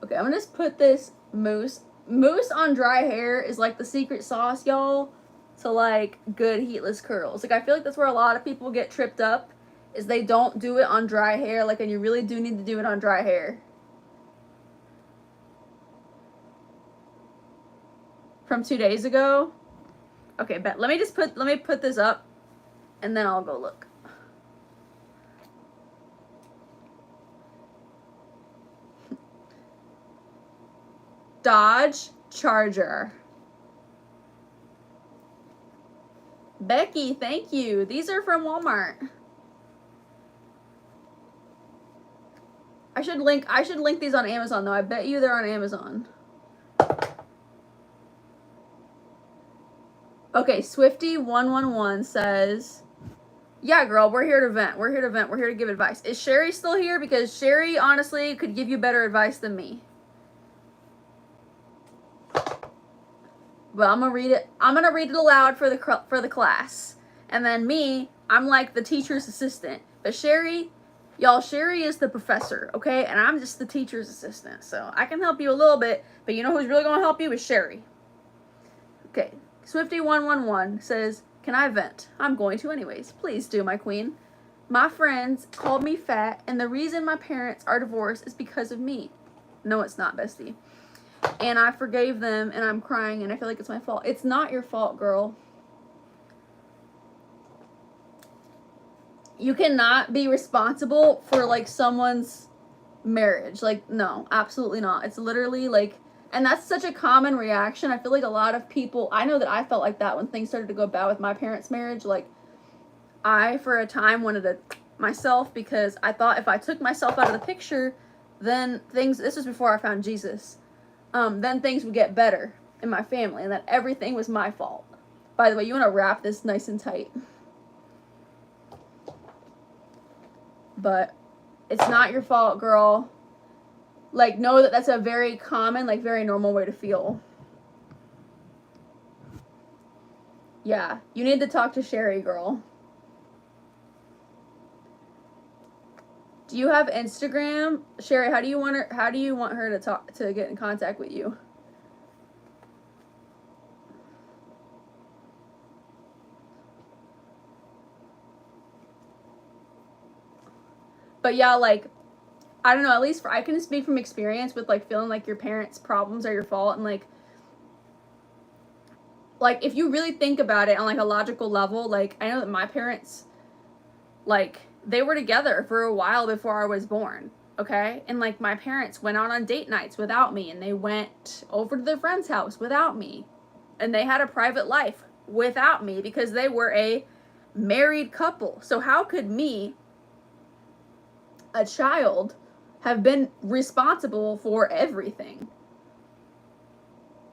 Okay, I'm gonna just put this mousse. Mousse on dry hair is like the secret sauce, y'all, to like good heatless curls. Like I feel like that's where a lot of people get tripped up, is they don't do it on dry hair, like, and you really do need to do it on dry hair. From 2 days ago? Okay, bet. Let me put this up and then I'll go look. Dodge Charger. Becky, thank you. These are from Walmart. I should link these on Amazon though. I bet you they're on Amazon. Okay, Swifty111 says, yeah, girl, we're here to vent. We're here to vent. We're here to give advice. Is Sherry still here? Because Sherry, honestly, could give you better advice than me. But I'm gonna read it. I'm gonna read it aloud for the class. And then me, I'm like the teacher's assistant. But Sherry, y'all, Sherry is the professor, okay? And I'm just the teacher's assistant. So I can help you a little bit, but you know who's really gonna help you is Sherry. Okay, Swifty111 says, can I vent? I'm going to anyways. Please do, my queen. My friends called me fat, and the reason my parents are divorced is because of me. No, it's not, bestie. And I forgave them, and I'm crying, and I feel like it's my fault. It's not your fault, girl. You cannot be responsible for, like, someone's marriage. Like, no, absolutely not. It's literally, like, and that's such a common reaction. I feel like a lot of people, I know that I felt like that when things started to go bad with my parents' marriage. Like, I, for a time, wanted to myself because I thought if I took myself out of the picture, then things, this was before I found Jesus, then things would get better in my family and that everything was my fault. By the way, you want to wrap this nice and tight. But it's not your fault, girl. Like, know that that's a very common, like, very normal way to feel. Yeah, you need to talk to Sherry, girl. Do you have Instagram? Sherry, how do you want her to get in contact with you? But yeah, like, I don't know, at least I can speak from experience with, like, feeling like your parents' problems are your fault, and, like, if you really think about it on, like, a logical level, like, I know that my parents, like, they were together for a while before I was born, okay? And, like, my parents went out on date nights without me, and they went over to their friend's house without me, and they had a private life without me because they were a married couple. So how could me, a child, have been responsible for everything?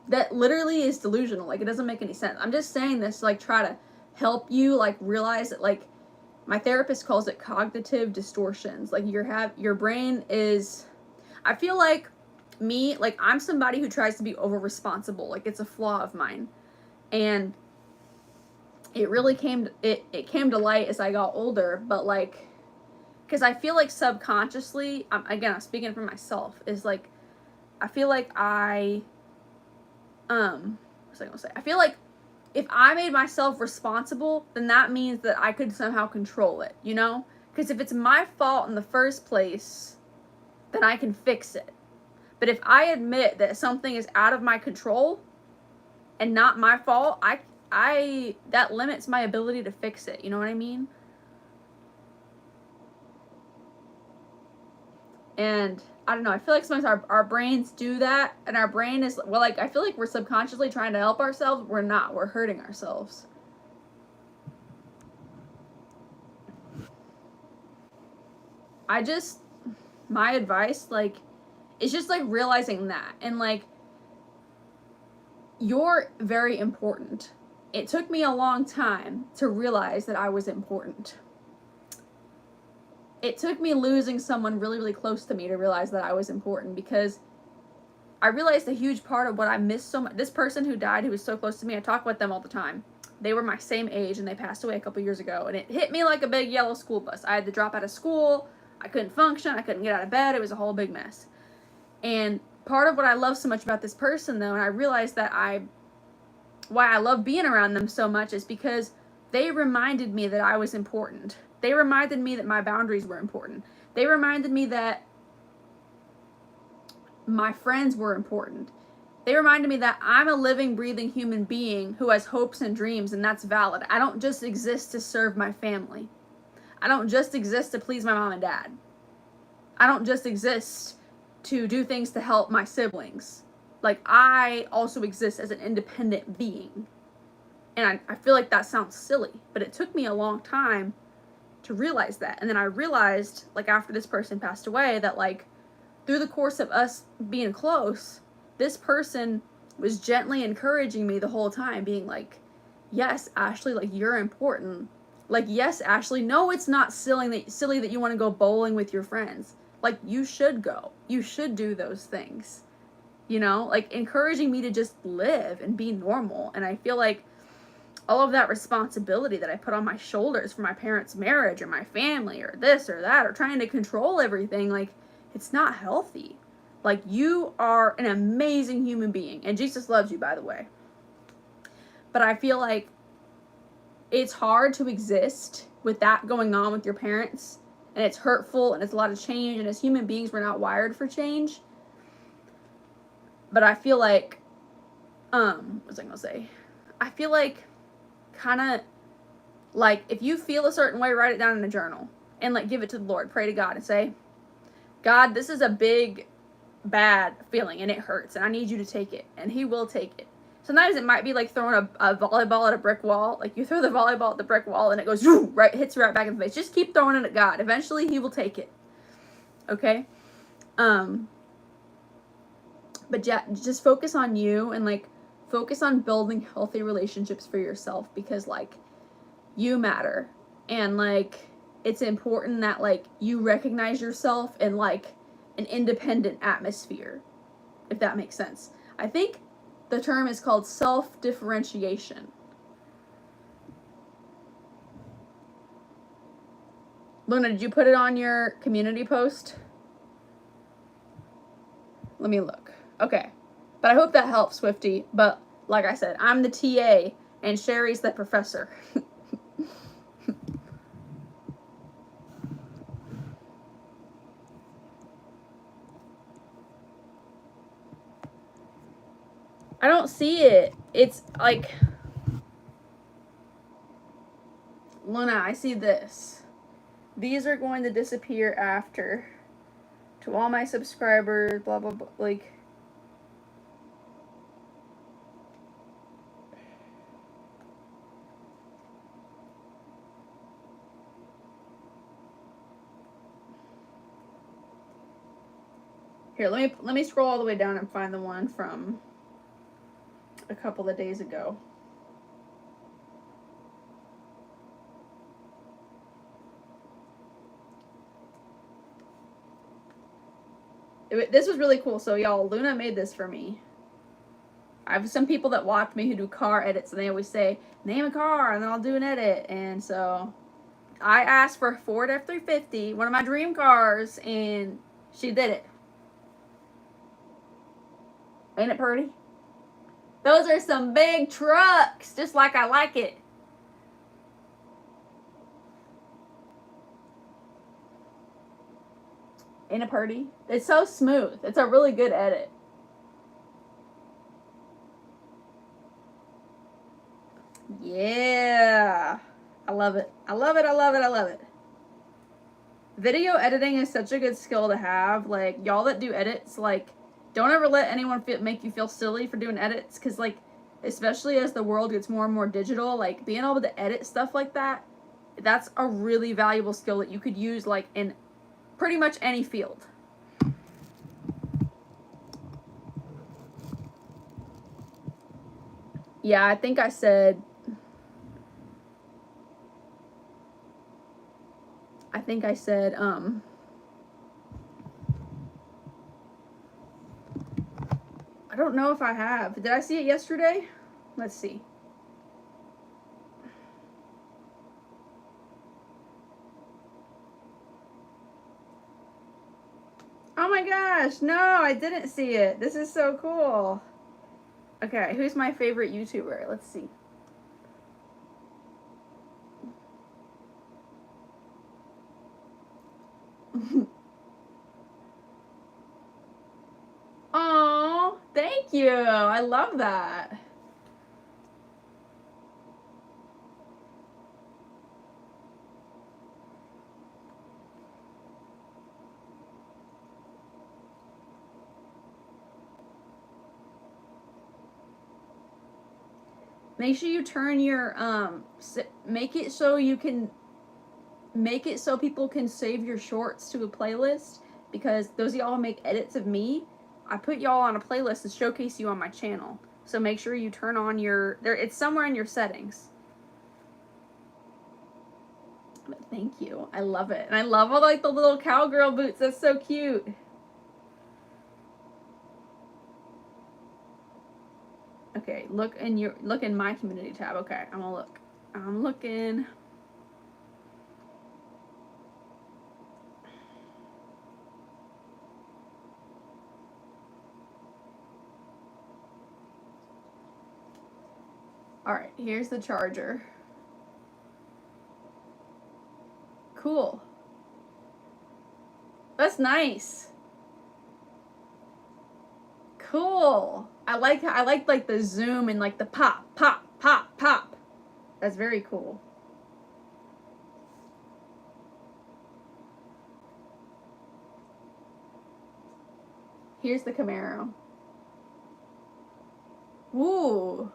That literally is delusional. Like, it doesn't make any sense. I'm just saying this to, like, try to help you, like, realize that, like, my therapist calls it cognitive distortions. Like, your brain is, I feel like me, like, I'm somebody who tries to be over responsible. Like, it's a flaw of mine. And it really came to light as I got older, but, like, because I feel like subconsciously, I'm speaking for myself, is like, I feel like what was I gonna say? I feel like if I made myself responsible, then that means that I could somehow control it, you know? Because if it's my fault in the first place, then I can fix it. But if I admit that something is out of my control and not my fault, that limits my ability to fix it, you know what I mean? And I don't know, I feel like sometimes our brains do that, and our brain is, well, like, I feel like we're subconsciously trying to help ourselves. We're not. We're hurting ourselves. My advice, like, is just, like, realizing that. And, like, you're very important. It took me a long time to realize that I was important. It took me losing someone really, really close to me to realize that I was important, because I realized a huge part of what I missed so much. This person who died, who was so close to me, I talk with them all the time. They were my same age, and they passed away a couple years ago, and it hit me like a big yellow school bus. I had to drop out of school. I couldn't function. I couldn't get out of bed. It was a whole big mess. And part of what I love so much about this person, though, and I realized that why I love being around them so much, is because they reminded me that I was important. They reminded me that my boundaries were important. They reminded me that my friends were important. They reminded me that I'm a living, breathing human being who has hopes and dreams, and that's valid. I don't just exist to serve my family. I don't just exist to please my mom and dad. I don't just exist to do things to help my siblings. Like, I also exist as an independent being. And I feel like that sounds silly, but it took me a long time to realize that. And then I realized, like, after this person passed away, that, like, through the course of us being close, this person was gently encouraging me the whole time, being like, yes, Ashley, like, you're important. Like, yes, Ashley, no, it's not silly that you want to go bowling with your friends. Like, you should go. You should do those things. You know, like, encouraging me to just live and be normal. And I feel like all of that responsibility that I put on my shoulders for my parents' marriage or my family or this or that, or trying to control everything, like, it's not healthy. Like, you are an amazing human being, and Jesus loves you, by the way. But I feel like it's hard to exist with that going on with your parents, and it's hurtful, and it's a lot of change, and as human beings, we're not wired for change. But I feel like, what was I gonna say? I feel like, kind of, like, if you feel a certain way, write it down in a journal, and, like, give it to the Lord, pray to God, and say, God, this is a big, bad feeling, and it hurts, and I need you to take it, and He will take it. Sometimes it might be like throwing a volleyball at a brick wall. Like, you throw the volleyball at the brick wall, and it goes, right, hits you right back in the face. Just keep throwing it at God. Eventually, He will take it. Okay? But yeah, just focus on you, and, like, focus on building healthy relationships for yourself, because, like, you matter. And, like, it's important that, like, you recognize yourself in, like, an independent atmosphere, if that makes sense. I think the term is called self-differentiation. Luna, did you put it on your community post? Let me look. Okay. But I hope that helps, Swifty. But like I said, I'm the TA and Sherry's the professor. I don't see it. It's like, Luna, I see this. These are going to disappear after. To all my subscribers, blah, blah, blah. Like, here, let me scroll all the way down and find the one from a couple of days ago. This was really cool. So, y'all, Luna made this for me. I have some people that watch me who do car edits, and they always say, name a car, and then I'll do an edit. And so I asked for a Ford F-350, one of my dream cars, and she did it. Ain't it pretty? Those are some big trucks, just like I like it. Ain't it pretty? It's so smooth. It's a really good edit. Yeah. I love it. I love it. I love it. I love it. Video editing is such a good skill to have. Like, y'all that do edits, like, don't ever let anyone make you feel silly for doing edits, because, like, especially as the world gets more and more digital, like, being able to edit stuff like that, that's a really valuable skill that you could use, like, in pretty much any field. Yeah, I think I said I don't know if I have. Did I see it yesterday? Let's see. Oh my gosh, no, I didn't see it. This is so cool. Okay, who's my favorite YouTuber? Let's see. Oh, thank you. I love that. Make sure you turn your make it so people can save your shorts to a playlist, because those of y'all who make edits of me, I put y'all on a playlist to showcase you on my channel. So make sure you turn on it's somewhere in your settings. But thank you. I love it. And I love all like the little cowgirl boots. That's so cute. Okay, look in my community tab. Okay, I'm gonna look. I'm looking. Alright, here's the charger. Cool. That's nice. Cool. I like like the zoom and like the pop, pop, pop, pop. That's very cool. Here's the Camaro. Ooh.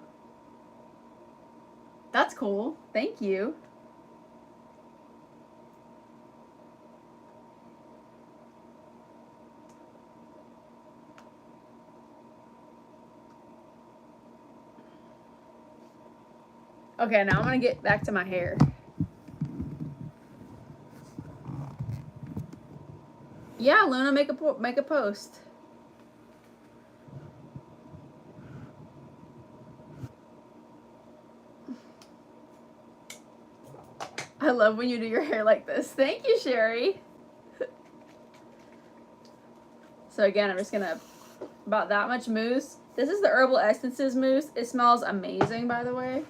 That's cool. Thank you. Okay, now I'm gonna get back to my hair. Yeah, Luna, make a post. I love when you do your hair like this. Thank you, Sherry. So again, I'm just gonna, about that much mousse. This is the Herbal Essences mousse. It smells amazing, by the way.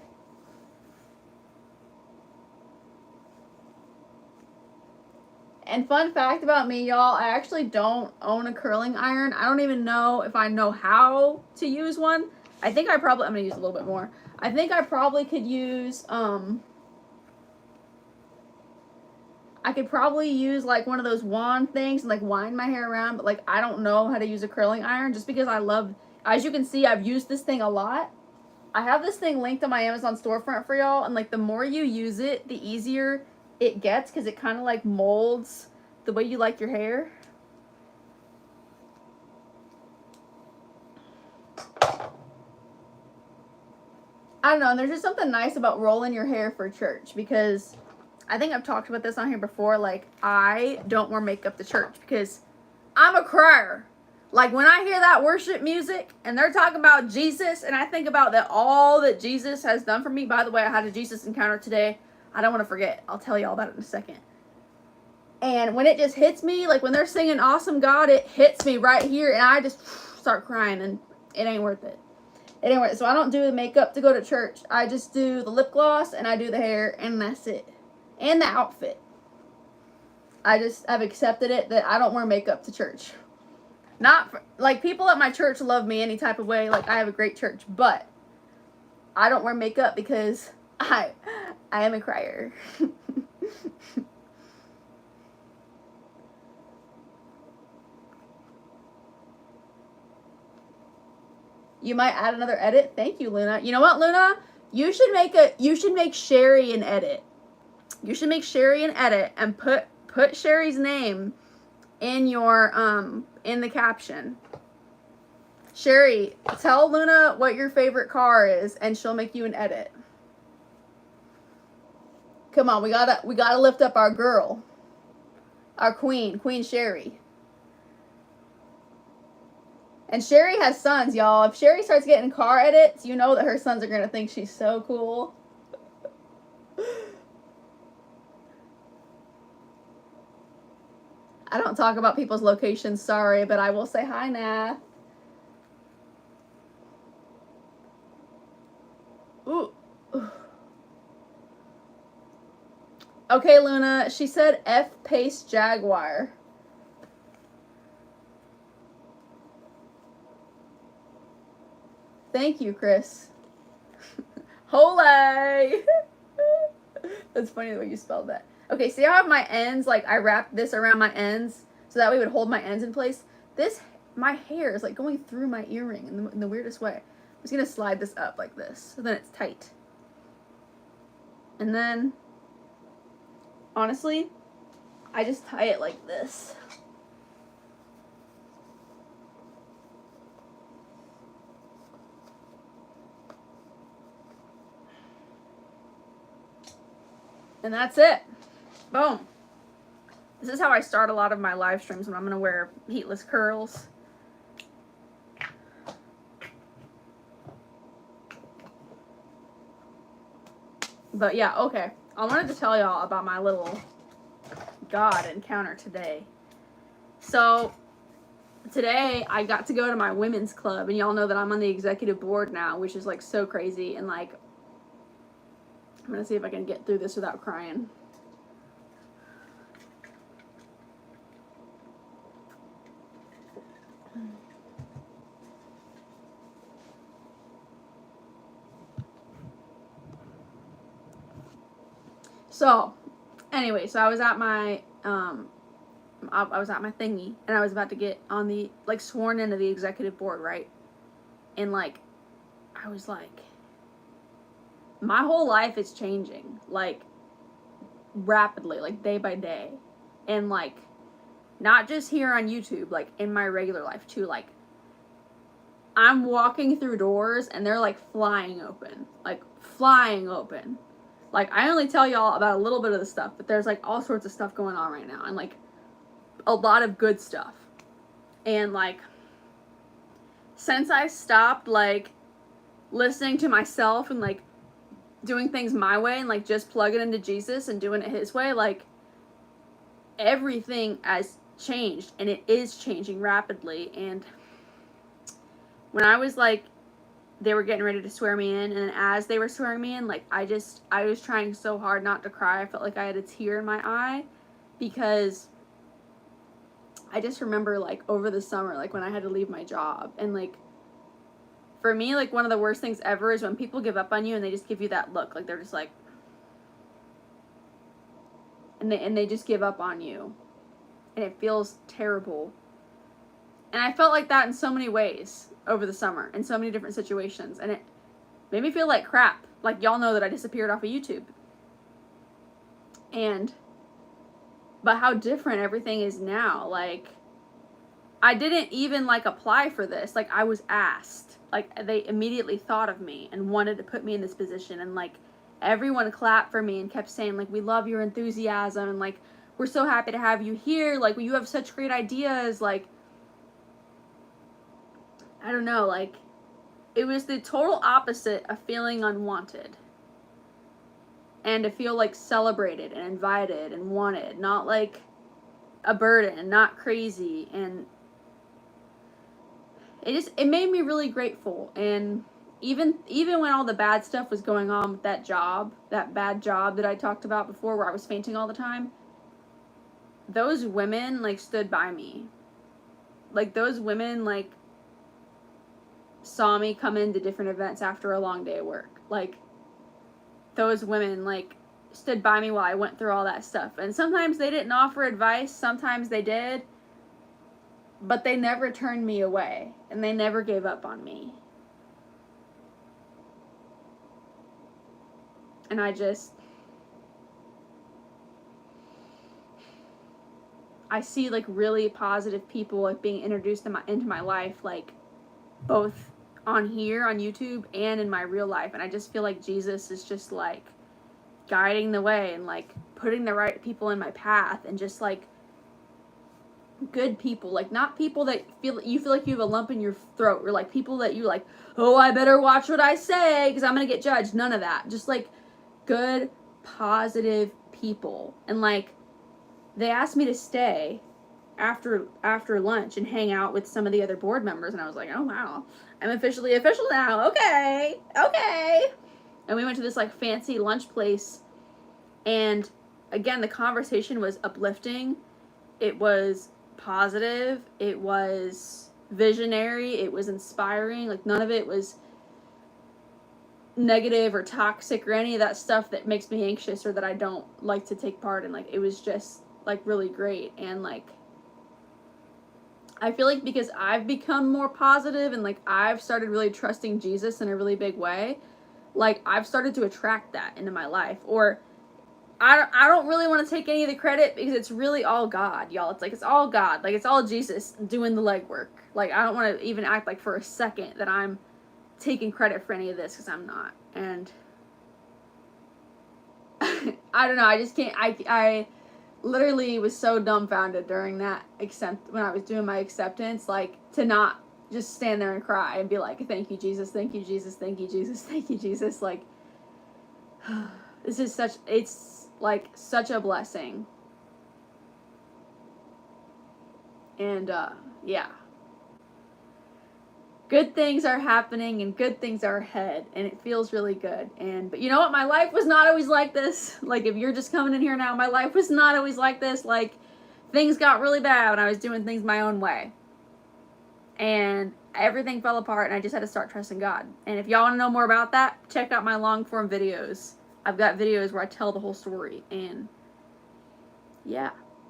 And fun fact about me, y'all, I actually don't own a curling iron. I don't even know if I know how to use one. I think I'm gonna use a little bit more. I think I probably could use, I could probably use like one of those wand things and like wind my hair around, but like I don't know how to use a curling iron, just because I love, as you can see, I've used this thing a lot. I have this thing linked on my Amazon storefront for y'all, and like the more you use it, the easier it gets, because it kind of like molds the way you like your hair. I don't know, and there's just something nice about rolling your hair for church, because I think I've talked about this on here before, like, I don't wear makeup to church because I'm a crier. Like, when I hear that worship music and they're talking about Jesus, and I think about all that Jesus has done for me. By the way, I had a Jesus encounter today. I don't want to forget. I'll tell you all about it in a second. And when it just hits me, like when they're singing Awesome God, it hits me right here, and I just start crying, and it ain't worth it. It ain't worth it. So I don't do the makeup to go to church. I just do the lip gloss, and I do the hair, and that's it. And the outfit. I've accepted it that I don't wear makeup to church. Not for, like, people at my church love me any type of way. Like, I have a great church, but I don't wear makeup because I am a crier. You might add another edit. Thank you, Luna. You know what, Luna? You should make Sherry an edit. You should make Sherry an edit and put Sherry's name in your in the caption. Sherry, tell Luna what your favorite car is and she'll make you an edit. Come on, we gotta lift up our girl. Our queen, Queen Sherry. And Sherry has sons, y'all. If Sherry starts getting car edits, you know that her sons are gonna think she's so cool. I don't talk about people's locations, sorry, but I will say hi, Nath. Ooh. Okay, Luna, she said F-Pace Jaguar. Thank you, Chris. Hole! That's funny the way you spelled that. Okay, see how I have my ends, like I wrapped this around my ends so that way it would hold my ends in place? My hair is like going through my earring in the weirdest way. I'm just gonna slide this up like this so then it's tight. And then, honestly, I just tie it like this. And that's it. Boom. This is how I start a lot of my live streams when I'm going to wear heatless curls. But yeah, okay. I wanted to tell y'all about my little God encounter today. So, today I got to go to my women's club, and y'all know that I'm on the executive board now, which is like so crazy, and like, I'm gonna see if I can get through this without crying. So, anyway, so I was at my I was at my thingy, and I was about to get on the, like, sworn into the executive board, right? And like, I was like, my whole life is changing, like, rapidly, like, day by day. And like, not just here on YouTube, like, in my regular life too. Like, I'm walking through doors and they're like flying open. Like, flying open. Like, I only tell y'all about a little bit of the stuff, but there's like all sorts of stuff going on right now, and like a lot of good stuff. And like, since I stopped like listening to myself and like doing things my way and like just plugging into Jesus and doing it his way, like, everything has changed, and it is changing rapidly. And when I was like, they were getting ready to swear me in, and as they were swearing me in, like, I was trying so hard not to cry. I felt like I had a tear in my eye, because I just remember, like, over the summer, like, when I had to leave my job, and like, for me, like, one of the worst things ever is when people give up on you and they just give you that look, like, they're just like, and they just give up on you, and it feels terrible. And I felt like that in so many ways over the summer, in so many different situations, and it made me feel like crap. Like, y'all know that I disappeared off of YouTube. But how different everything is now. Like, I didn't even, like, apply for this. Like, I was asked. Like, they immediately thought of me and wanted to put me in this position, and like, everyone clapped for me and kept saying, like, we love your enthusiasm, and like, we're so happy to have you here, like, you have such great ideas. Like, I don't know, like, it was the total opposite of feeling unwanted. And to feel, like, celebrated and invited and wanted. Not, like, a burden, not crazy. And it made me really grateful. And even when all the bad stuff was going on with that bad job that I talked about before, where I was fainting all the time, those women, like, stood by me. Like, those women, like, saw me come into different events after a long day of work. Like, those women, like, stood by me while I went through all that stuff. And sometimes they didn't offer advice, sometimes they did, but they never turned me away, and they never gave up on me. And I see like really positive people like being introduced into my life, like both on here on YouTube and in my real life. And I just feel like Jesus is just like guiding the way and like putting the right people in my path, and just like good people, like not people that feel like you have a lump in your throat, or like people that you like, oh, I better watch what I say because I'm gonna get judged. None of that. Just like good, positive people. And like they asked me to stay after lunch and hang out with some of the other board members, and I was like, oh wow, I'm officially official now. Okay. And we went to this like fancy lunch place, and again, the conversation was uplifting. It was positive. It was visionary. It was inspiring. Like none of it was negative or toxic or any of that stuff that makes me anxious or that I don't like to take part in. Like it was just like really great. And like I feel like because I've become more positive and like I've started really trusting Jesus in a really big way, like I've started to attract that into my life. Or I don't really want to take any of the credit because it's really all God, y'all. It's like it's all God. Like it's all Jesus doing the legwork. Like I don't want to even act like for a second that I'm taking credit for any of this, because I'm not. And I don't know, I just can't. I literally was so dumbfounded during that when I was doing my acceptance, like to not just stand there and cry and be like, thank you Jesus, thank you Jesus, thank you Jesus, thank you Jesus. Like this is it's like such a blessing. And yeah, good things are happening and good things are ahead, and it feels really good. But you know what? My life was not always like this. Like if you're just coming in here now, my life was not always like this. Like things got really bad when I was doing things my own way, and everything fell apart, and I just had to start trusting God. And if y'all want to know more about that, check out my long form videos. I've got videos where I tell the whole story. And yeah,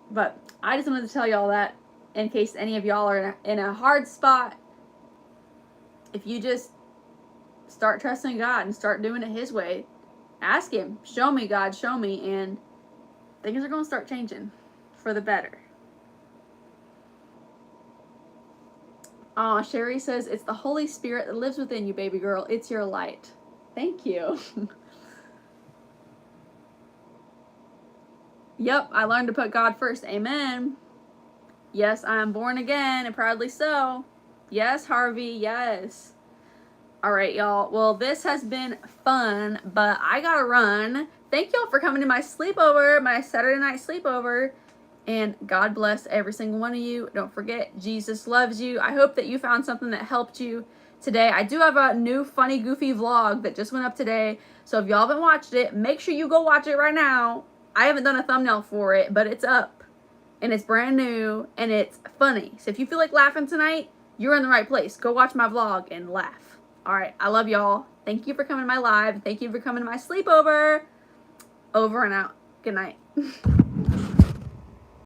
but I just wanted to tell y'all that in case any of y'all are in a hard spot. If you just start trusting God and start doing it His way, ask Him, show me God, show me, and things are going to start changing for the better. Sherry says, it's the Holy Spirit that lives within you, baby girl. It's your light. Thank you. Yep, I learned to put God first. Amen. Yes, I am born again, and proudly so. Yes, Harvey, yes. All right, y'all. Well, this has been fun, but I gotta run. Thank y'all for coming to my sleepover, my Saturday night sleepover. And God bless every single one of you. Don't forget, Jesus loves you. I hope that you found something that helped you today. I do have a new funny, goofy vlog that just went up today. So if y'all haven't watched it, make sure you go watch it right now. I haven't done a thumbnail for it, but it's up. And it's brand new, and it's funny. So if you feel like laughing tonight, you're in the right place. Go watch my vlog and laugh. All right, I love y'all. Thank you for coming to my live. Thank you for coming to my sleepover. Over and out. Good night.